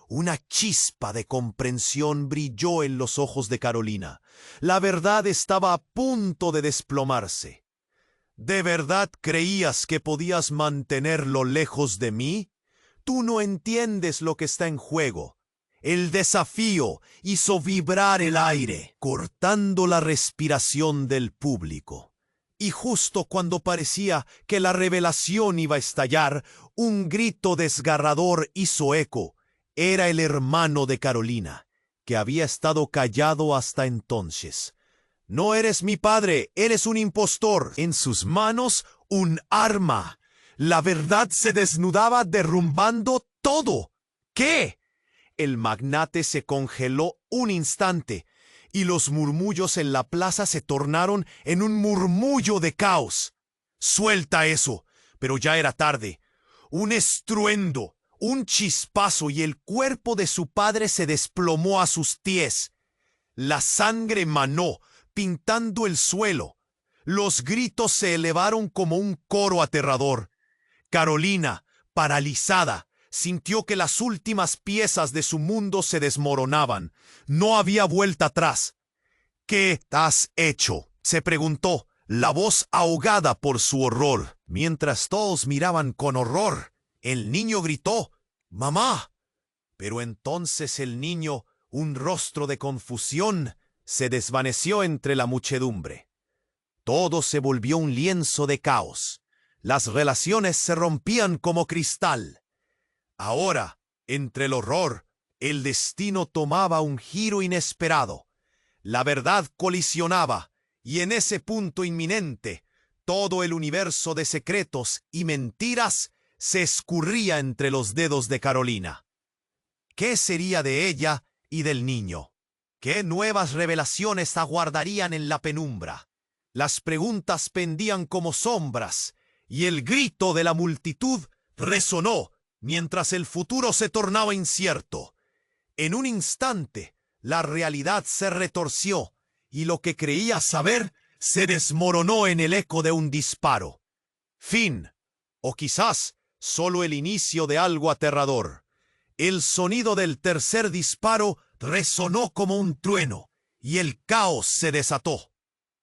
Una chispa de comprensión brilló en los ojos de Carolina. La verdad estaba a punto de desplomarse. ¿De verdad creías que podías mantenerlo lejos de mí? Tú no entiendes lo que está en juego. El desafío hizo vibrar el aire, cortando la respiración del público. Y justo cuando parecía que la revelación iba a estallar, un grito desgarrador hizo eco. Era el hermano de Carolina, que había estado callado hasta entonces. «No eres mi padre, eres un impostor». En sus manos, un arma. La verdad se desnudaba derrumbando todo. ¿Qué? El magnate se congeló un instante, y los murmullos en la plaza se tornaron en un murmullo de caos. «Suelta eso». Pero ya era tarde. Un estruendo, un chispazo, y el cuerpo de su padre se desplomó a sus pies. La sangre manó, pintando el suelo. Los gritos se elevaron como un coro aterrador. Carolina, paralizada, sintió que las últimas piezas de su mundo se desmoronaban. No había vuelta atrás. «¿Qué has hecho?», se preguntó, la voz ahogada por su horror. Mientras todos miraban con horror, el niño gritó: «¡Mamá!». Pero entonces el niño, un rostro de confusión, se desvaneció entre la muchedumbre. Todo se volvió un lienzo de caos. Las relaciones se rompían como cristal. Ahora, entre el horror, el destino tomaba un giro inesperado. La verdad colisionaba, y en ese punto inminente, todo el universo de secretos y mentiras se escurría entre los dedos de Carolina. ¿Qué sería de ella y del niño? ¿Qué nuevas revelaciones aguardarían en la penumbra? Las preguntas pendían como sombras, y el grito de la multitud resonó mientras el futuro se tornaba incierto. En un instante, la realidad se retorció, y lo que creía saber se desmoronó en el eco de un disparo. Fin, o quizás solo el inicio de algo aterrador. El sonido del tercer disparo resonó como un trueno, y el caos se desató.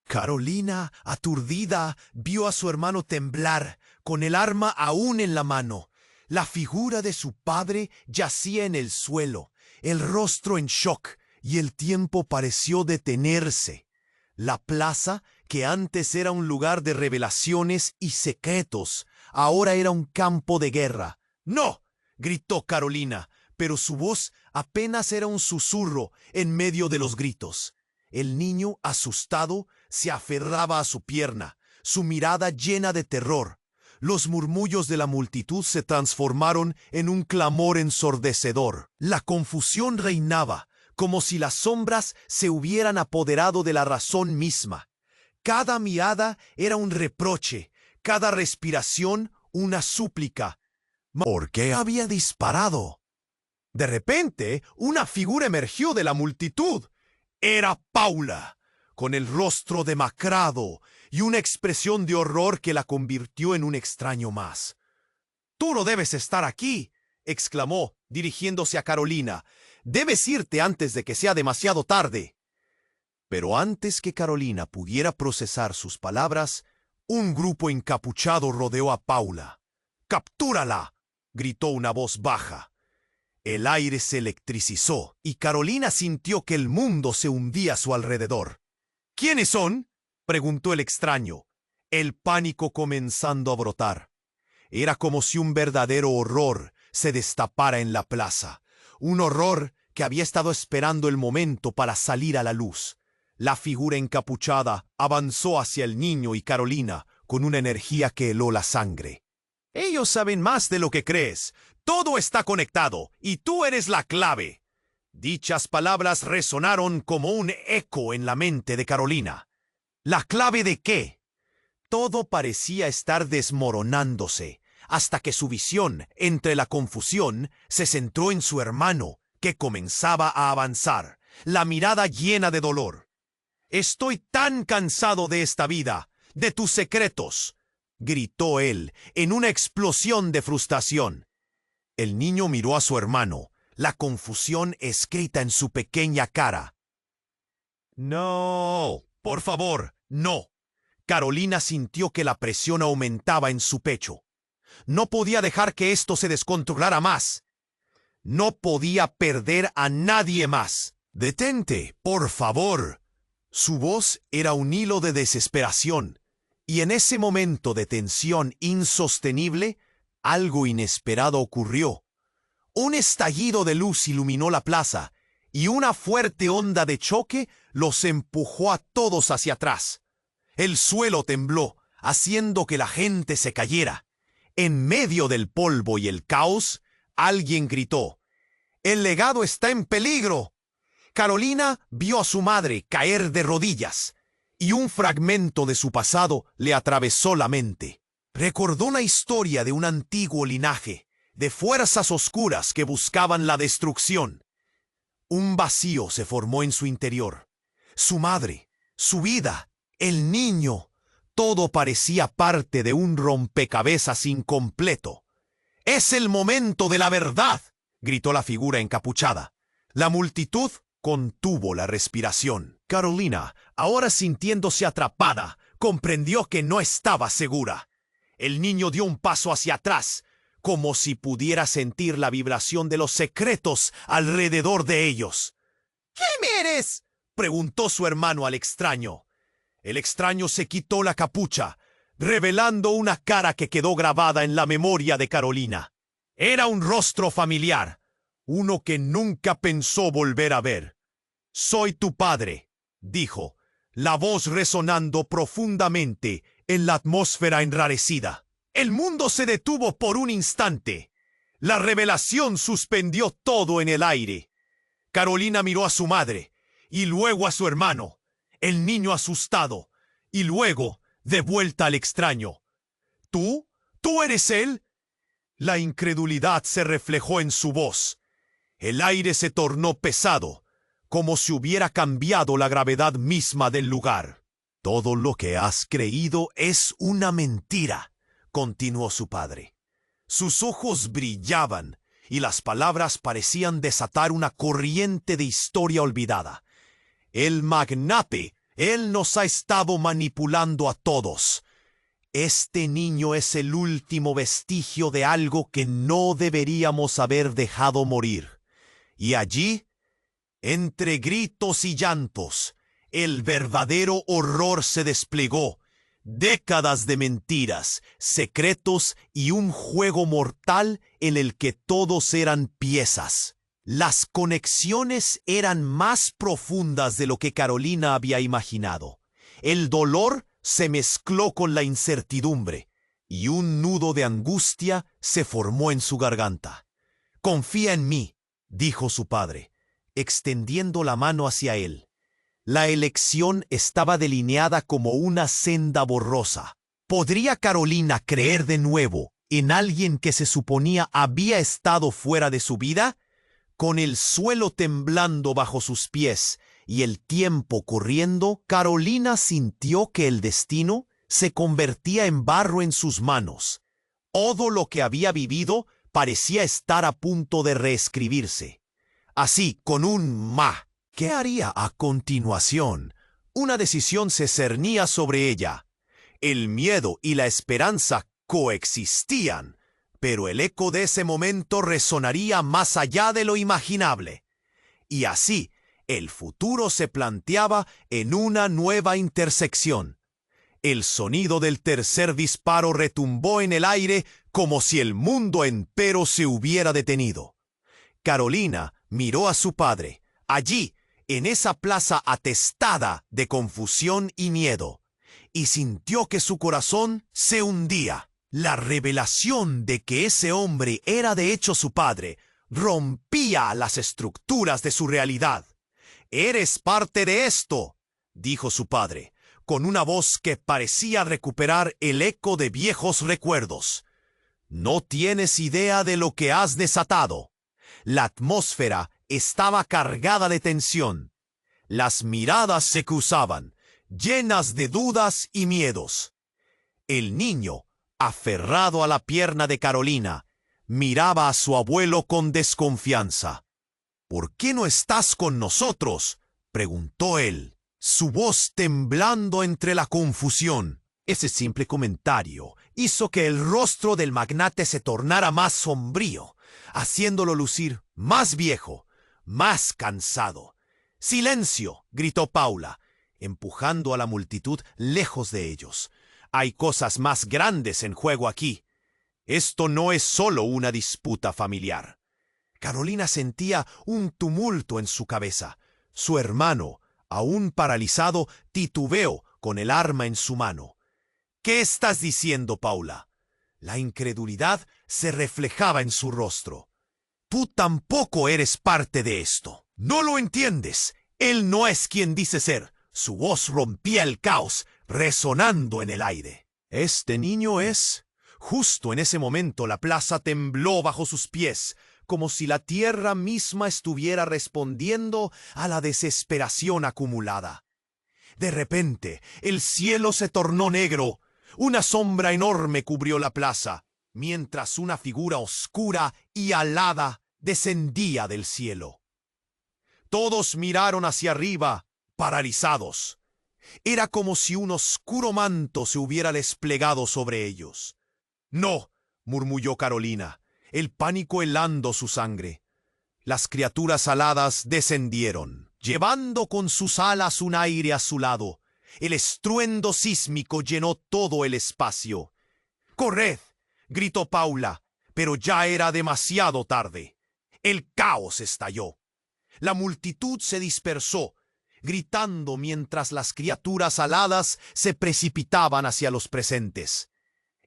Carolina, aturdida, vio a su hermano temblar, con el arma aún en la mano. La figura de su padre yacía en el suelo, el rostro en shock, y el tiempo pareció detenerse. La plaza, que antes era un lugar de revelaciones y secretos, ahora era un campo de guerra. «¡No!», gritó Carolina, pero su voz apenas era un susurro en medio de los gritos. El niño, asustado, se aferraba a su pierna, su mirada llena de terror. Los murmullos de la multitud se transformaron en un clamor ensordecedor. La confusión reinaba, como si las sombras se hubieran apoderado de la razón misma. Cada mirada era un reproche, cada respiración una súplica. ¿Por qué había disparado? De repente, una figura emergió de la multitud. Era Paula, con el rostro demacrado y una expresión de horror que la convirtió en un extraño más. «Tú no debes estar aquí», exclamó, dirigiéndose a Carolina. «Debes irte antes de que sea demasiado tarde». Pero antes que Carolina pudiera procesar sus palabras, Un grupo encapuchado rodeó a Paula. ¡Captúrala!, gritó una voz baja. El aire se electricizó y Carolina sintió que el mundo se hundía a su alrededor. ¿Quiénes son?, preguntó el extraño, el pánico comenzando a brotar. Era como si un verdadero horror se destapara en la plaza, un horror que había estado esperando el momento para salir a la luz. La figura encapuchada avanzó hacia el niño y Carolina con una energía que heló la sangre. Ellos saben más de lo que crees. Todo está conectado y tú eres la clave. Dichas palabras resonaron como un eco en la mente de Carolina. ¿La clave de qué? Todo parecía estar desmoronándose, hasta que su visión, entre la confusión, se centró en su hermano, que comenzaba a avanzar, la mirada llena de dolor. «Estoy tan cansado de esta vida, de tus secretos», gritó él, en una explosión de frustración. El niño miró a su hermano, la confusión escrita en su pequeña cara. «No, por favor, no». Carolina sintió que la presión aumentaba en su pecho. No podía dejar que esto se descontrolara más. No podía perder a nadie más. «Detente, por favor». Su voz era un hilo de desesperación, y en ese momento de tensión insostenible, algo inesperado ocurrió. Un estallido de luz iluminó la plaza, y una fuerte onda de choque los empujó a todos hacia atrás. El suelo tembló, haciendo que la gente se cayera. En medio del polvo y el caos, alguien gritó: «¡El legado está en peligro!». Carolina vio a su madre caer de rodillas, y un fragmento de su pasado le atravesó la mente. Recordó la historia de un antiguo linaje, de fuerzas oscuras que buscaban la destrucción. Un vacío se formó en su interior. Su madre, su vida, el niño, todo parecía parte de un rompecabezas incompleto. «¡Es el momento de la verdad!», gritó la figura encapuchada. La multitud contuvo la respiración. Carolina, ahora sintiéndose atrapada, comprendió que no estaba segura. El niño dio un paso hacia atrás, como si pudiera sentir la vibración de los secretos alrededor de ellos. «¿Quién eres?», preguntó su hermano al extraño. El extraño se quitó la capucha, revelando una cara que quedó grabada en la memoria de Carolina. Era un rostro familiar, uno que nunca pensó volver a ver. «Soy tu padre», dijo, la voz resonando profundamente en la atmósfera enrarecida. El mundo se detuvo por un instante. La revelación suspendió todo en el aire. Carolina miró a su madre, y luego a su hermano, el niño asustado, y luego de vuelta al extraño. ¿Tú? ¿Tú eres él? La incredulidad se reflejó en su voz. El aire se tornó pesado, como si hubiera cambiado la gravedad misma del lugar. «Todo lo que has creído es una mentira», continuó su padre. Sus ojos brillaban y las palabras parecían desatar una corriente de historia olvidada. «El magnate, él nos ha estado manipulando a todos. Este niño es el último vestigio de algo que no deberíamos haber dejado morir». Y allí, entre gritos y llantos, el verdadero horror se desplegó. Décadas de mentiras, secretos y un juego mortal en el que todos eran piezas. Las conexiones eran más profundas de lo que Carolina había imaginado. El dolor se mezcló con la incertidumbre, y un nudo de angustia se formó en su garganta. «Confía en mí», dijo su padre, extendiendo la mano hacia él. La elección estaba delineada como una senda borrosa. ¿Podría Carolina creer de nuevo en alguien que se suponía había estado fuera de su vida? Con el suelo temblando bajo sus pies y el tiempo corriendo, Carolina sintió que el destino se convertía en barro en sus manos. Todo lo que había vivido parecía estar a punto de reescribirse. Así, con un «ma», ¿qué haría a continuación? Una decisión se cernía sobre ella. El miedo y la esperanza coexistían, pero el eco de ese momento resonaría más allá de lo imaginable. Y así, el futuro se planteaba en una nueva intersección. El sonido del tercer disparo retumbó en el aire como si el mundo entero se hubiera detenido. Carolina miró a su padre, allí, en esa plaza atestada de confusión y miedo, y sintió que su corazón se hundía. La revelación de que ese hombre era de hecho su padre rompía las estructuras de su realidad. «Eres parte de esto», dijo su padre, con una voz que parecía recuperar el eco de viejos recuerdos. «No tienes idea de lo que has desatado». La atmósfera estaba cargada de tensión. Las miradas se cruzaban, llenas de dudas y miedos. El niño, aferrado a la pierna de Carolina, miraba a su abuelo con desconfianza. «¿Por qué no estás con nosotros?», preguntó él, su voz temblando entre la confusión. Ese simple comentario hizo que el rostro del magnate se tornara más sombrío, haciéndolo lucir más viejo, más cansado. «¡Silencio!», gritó Paula, empujando a la multitud lejos de ellos. «Hay cosas más grandes en juego aquí. Esto no es solo una disputa familiar». Carolina sentía un tumulto en su cabeza. Su hermano, aún paralizado, titubeó con el arma en su mano. «¿Qué estás diciendo, Paula?». La incredulidad se reflejaba en su rostro. «Tú tampoco eres parte de esto. ¿No lo entiendes? Él no es quien dice ser». Su voz rompía el caos, resonando en el aire. «¿Este niño es...». Justo en ese momento la plaza tembló bajo sus pies, como si la tierra misma estuviera respondiendo a la desesperación acumulada. De repente, el cielo se tornó negro. Una sombra enorme cubrió la plaza, mientras una figura oscura y alada descendía del cielo. Todos miraron hacia arriba, paralizados. Era como si un oscuro manto se hubiera desplegado sobre ellos. «No», murmulló Carolina, el pánico helando su sangre. Las criaturas aladas descendieron, llevando con sus alas un aire azulado. El estruendo sísmico llenó todo el espacio. «¡Corred!», gritó Paula, pero ya era demasiado tarde. El caos estalló. La multitud se dispersó, gritando mientras las criaturas aladas se precipitaban hacia los presentes.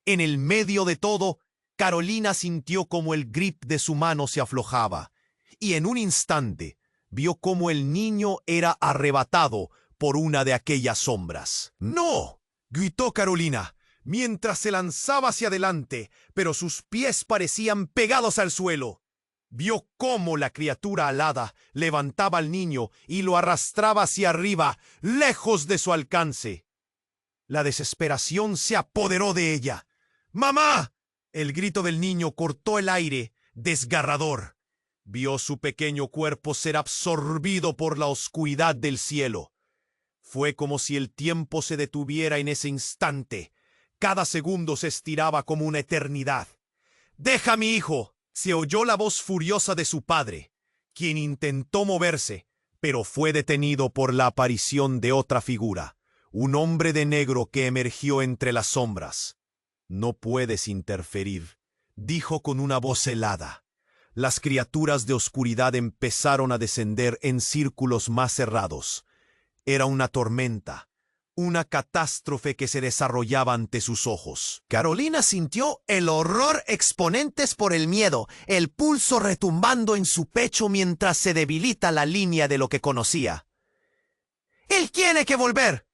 En el medio de todo, Carolina sintió como el grip de su mano se aflojaba, y en un instante vio cómo el niño era arrebatado por una de aquellas sombras. «¡No!», gritó Carolina, mientras se lanzaba hacia adelante, pero sus pies parecían pegados al suelo. Vio cómo la criatura alada levantaba al niño y lo arrastraba hacia arriba, lejos de su alcance. La desesperación se apoderó de ella. «¡Mamá!». El grito del niño cortó el aire, desgarrador. Vio su pequeño cuerpo ser absorbido por la oscuridad del cielo. Fue como si el tiempo se detuviera en ese instante. Cada segundo se estiraba como una eternidad. «¡Deja a mi hijo!», se oyó la voz furiosa de su padre, quien intentó moverse, pero fue detenido por la aparición de otra figura, un hombre de negro que emergió entre las sombras. «No puedes interferir», dijo con una voz helada. Las criaturas de oscuridad empezaron a descender en círculos más cerrados. Era una tormenta, una catástrofe que se desarrollaba ante sus ojos. Carolina sintió el horror exponentes por el miedo, el pulso retumbando en su pecho mientras se debilita la línea de lo que conocía. «¡Él tiene que volver!»,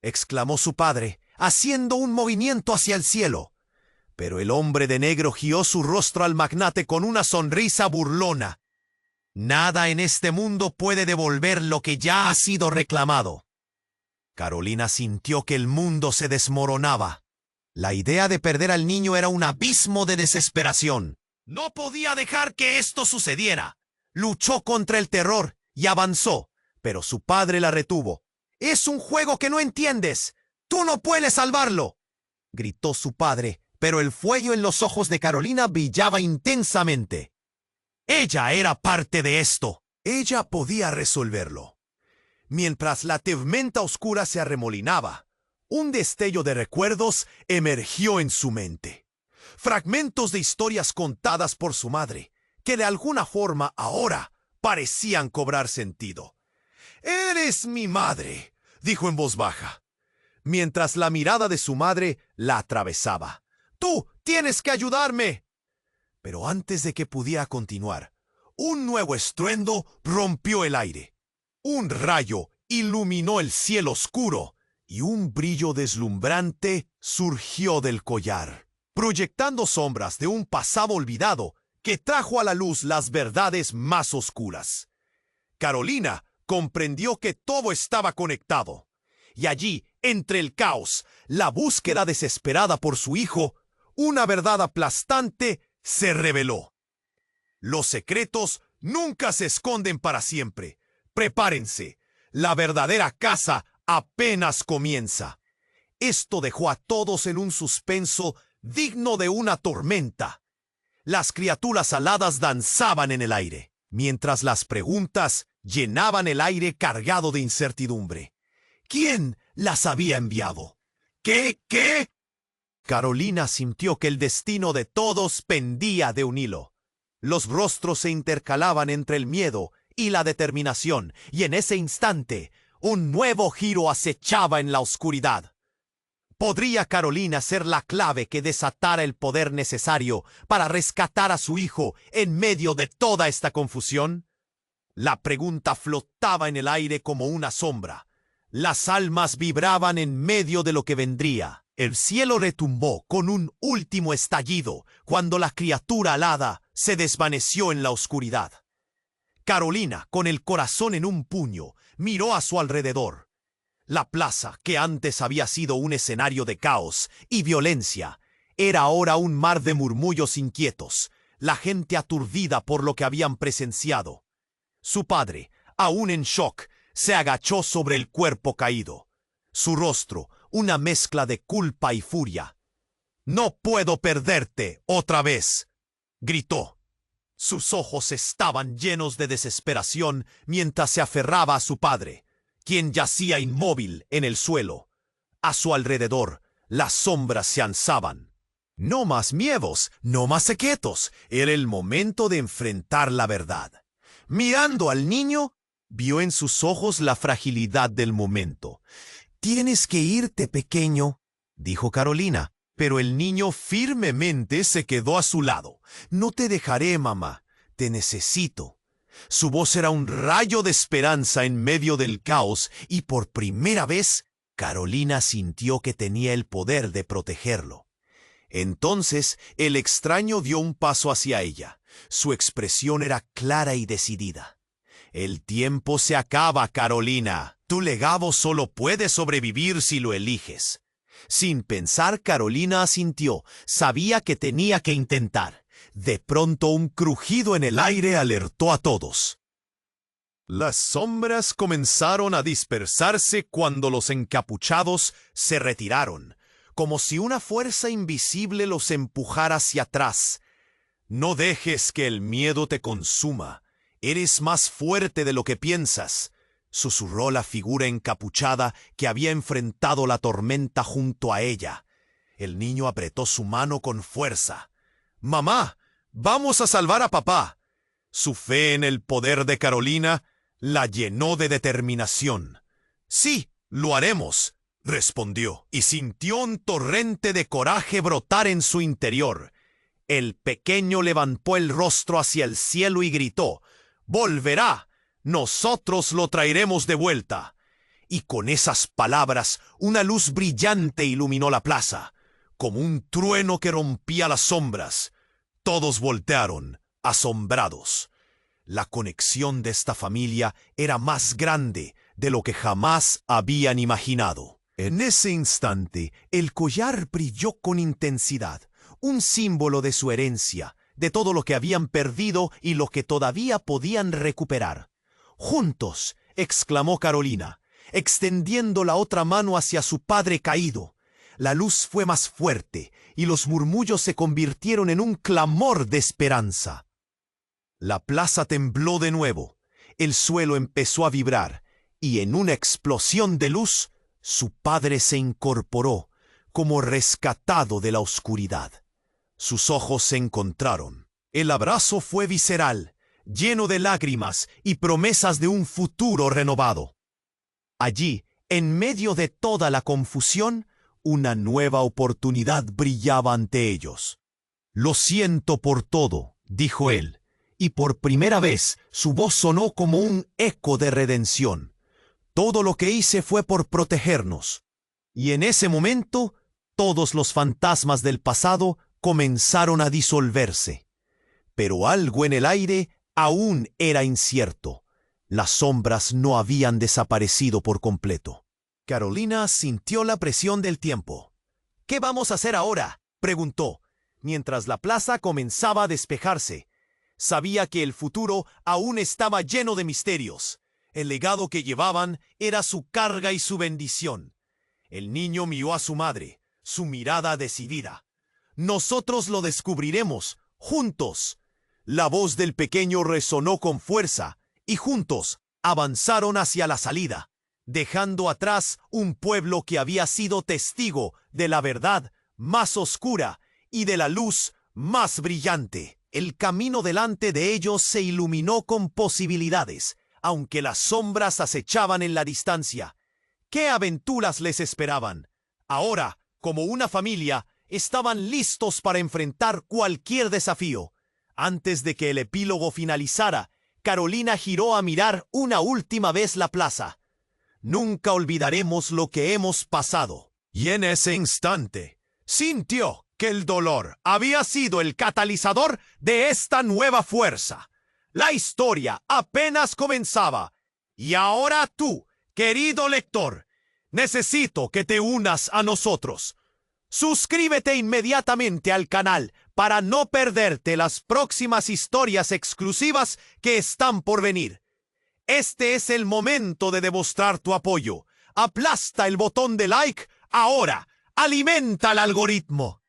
exclamó su padre, haciendo un movimiento hacia el cielo. Pero el hombre de negro giró su rostro al magnate con una sonrisa burlona. «Nada en este mundo puede devolver lo que ya ha sido reclamado». Carolina sintió que el mundo se desmoronaba. La idea de perder al niño era un abismo de desesperación. No podía dejar que esto sucediera. Luchó contra el terror y avanzó, pero su padre la retuvo. «Es un juego que no entiendes. ¡Tú no puedes salvarlo!, gritó su padre, pero el fuego en los ojos de Carolina brillaba intensamente. Ella era parte de esto. Ella podía resolverlo. Mientras la tormenta oscura se arremolinaba, un destello de recuerdos emergió en su mente. Fragmentos de historias contadas por su madre, que de alguna forma ahora parecían cobrar sentido. «Eres mi madre», dijo en voz baja, mientras la mirada de su madre la atravesaba. «Tú tienes que ayudarme». Pero antes de que pudiera continuar, un nuevo estruendo rompió el aire. Un rayo iluminó el cielo oscuro y un brillo deslumbrante surgió del collar, proyectando sombras de un pasado olvidado que trajo a la luz las verdades más oscuras. Carolina comprendió que todo estaba conectado, y allí, entre el caos, la búsqueda desesperada por su hijo, una verdad aplastante se reveló. Los secretos nunca se esconden para siempre. Prepárense, la verdadera caza apenas comienza. Esto dejó a todos en un suspenso digno de una tormenta. Las criaturas aladas danzaban en el aire, mientras las preguntas llenaban el aire cargado de incertidumbre. ¿Quién las había enviado? ¿Qué? Carolina sintió que el destino de todos pendía de un hilo. Los rostros se intercalaban entre el miedo y la determinación, y en ese instante, un nuevo giro acechaba en la oscuridad. ¿Podría Carolina ser la clave que desatara el poder necesario para rescatar a su hijo en medio de toda esta confusión? La pregunta flotaba en el aire como una sombra. Las almas vibraban en medio de lo que vendría. El cielo retumbó con un último estallido cuando la criatura alada se desvaneció en la oscuridad. Carolina, con el corazón en un puño, miró a su alrededor. La plaza, que antes había sido un escenario de caos y violencia, era ahora un mar de murmullos inquietos, la gente aturdida por lo que habían presenciado. Su padre, aún en shock, se agachó sobre el cuerpo caído. Su rostro, una mezcla de culpa y furia. «No puedo perderte otra vez», gritó. Sus ojos estaban llenos de desesperación mientras se aferraba a su padre, quien yacía inmóvil en el suelo. A su alrededor, las sombras se alzaban. No más miedos, no más secretos. Era el momento de enfrentar la verdad. Mirando al niño, vio en sus ojos la fragilidad del momento. «Tienes que irte, pequeño», dijo Carolina, pero el niño firmemente se quedó a su lado. «No te dejaré, mamá. Te necesito». Su voz era un rayo de esperanza en medio del caos, y por primera vez, Carolina sintió que tenía el poder de protegerlo. Entonces, el extraño dio un paso hacia ella. Su expresión era clara y decidida. «El tiempo se acaba, Carolina. Tu legado solo puede sobrevivir si lo eliges». Sin pensar, Carolina asintió. Sabía que tenía que intentar. De pronto, un crujido en el aire alertó a todos. Las sombras comenzaron a dispersarse cuando los encapuchados se retiraron, como si una fuerza invisible los empujara hacia atrás. «No dejes que el miedo te consuma. Eres más fuerte de lo que piensas», susurró la figura encapuchada que había enfrentado la tormenta junto a ella. El niño apretó su mano con fuerza. «Mamá, vamos a salvar a papá». Su fe en el poder de Carolina la llenó de determinación. «Sí, lo haremos», respondió, y sintió un torrente de coraje brotar en su interior. El pequeño levantó el rostro hacia el cielo y gritó: «Volverá. Nosotros lo traeremos de vuelta». Y con esas palabras, una luz brillante iluminó la plaza, como un trueno que rompía las sombras. Todos voltearon, asombrados. La conexión de esta familia era más grande de lo que jamás habían imaginado. En ese instante, el collar brilló con intensidad, un símbolo de su herencia, de todo lo que habían perdido y lo que todavía podían recuperar. «Juntos», exclamó Carolina. extendiendo la otra mano hacia su padre caído. La luz fue más fuerte y los murmullos se convirtieron en un clamor de esperanza. La plaza tembló de nuevo, el suelo empezó a vibrar y en una explosión de luz, su padre se incorporó, como rescatado de la oscuridad. Sus ojos se encontraron. El abrazo fue visceral, lleno de lágrimas y promesas de un futuro renovado. Allí, en medio de toda la confusión, una nueva oportunidad brillaba ante ellos. «Lo siento por todo», dijo él, y por primera vez su voz sonó como un eco de redención. «Todo lo que hice fue por protegernos». Y en ese momento, todos los fantasmas del pasado comenzaron a disolverse. Pero algo en el aire aún era incierto. Las sombras no habían desaparecido por completo. Carolina sintió la presión del tiempo. «¿Qué vamos a hacer ahora?», preguntó, mientras la plaza comenzaba a despejarse. Sabía que el futuro aún estaba lleno de misterios. El legado que llevaban era su carga y su bendición. El niño miró a su madre, su mirada decidida. «Nosotros lo descubriremos, juntos». La voz del pequeño resonó con fuerza, y juntos avanzaron hacia la salida, dejando atrás un pueblo que había sido testigo de la verdad más oscura y de la luz más brillante. El camino delante de ellos se iluminó con posibilidades, aunque las sombras acechaban en la distancia. ¿Qué aventuras les esperaban? Ahora, como una familia, estaban listos para enfrentar cualquier desafío. Antes de que el epílogo finalizara, Carolina giró a mirar una última vez la plaza. «Nunca olvidaremos lo que hemos pasado». Y en ese instante, sintió que el dolor había sido el catalizador de esta nueva fuerza. La historia apenas comenzaba. Y ahora tú, querido lector, necesito que te unas a nosotros. Suscríbete inmediatamente al canal para no perderte las próximas historias exclusivas que están por venir. Este es el momento de demostrar tu apoyo. Aplasta el botón de like ahora. Alimenta al algoritmo.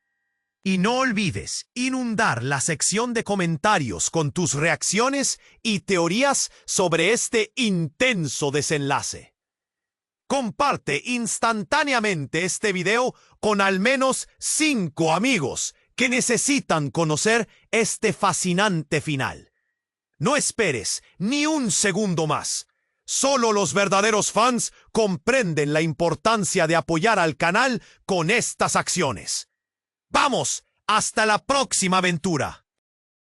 Y no olvides inundar la sección de comentarios con tus reacciones y teorías sobre este intenso desenlace. Comparte instantáneamente este video con al menos 5 amigos que necesitan conocer este fascinante final. No esperes ni un segundo más. Solo los verdaderos fans comprenden la importancia de apoyar al canal con estas acciones. ¡Vamos! ¡Hasta la próxima aventura!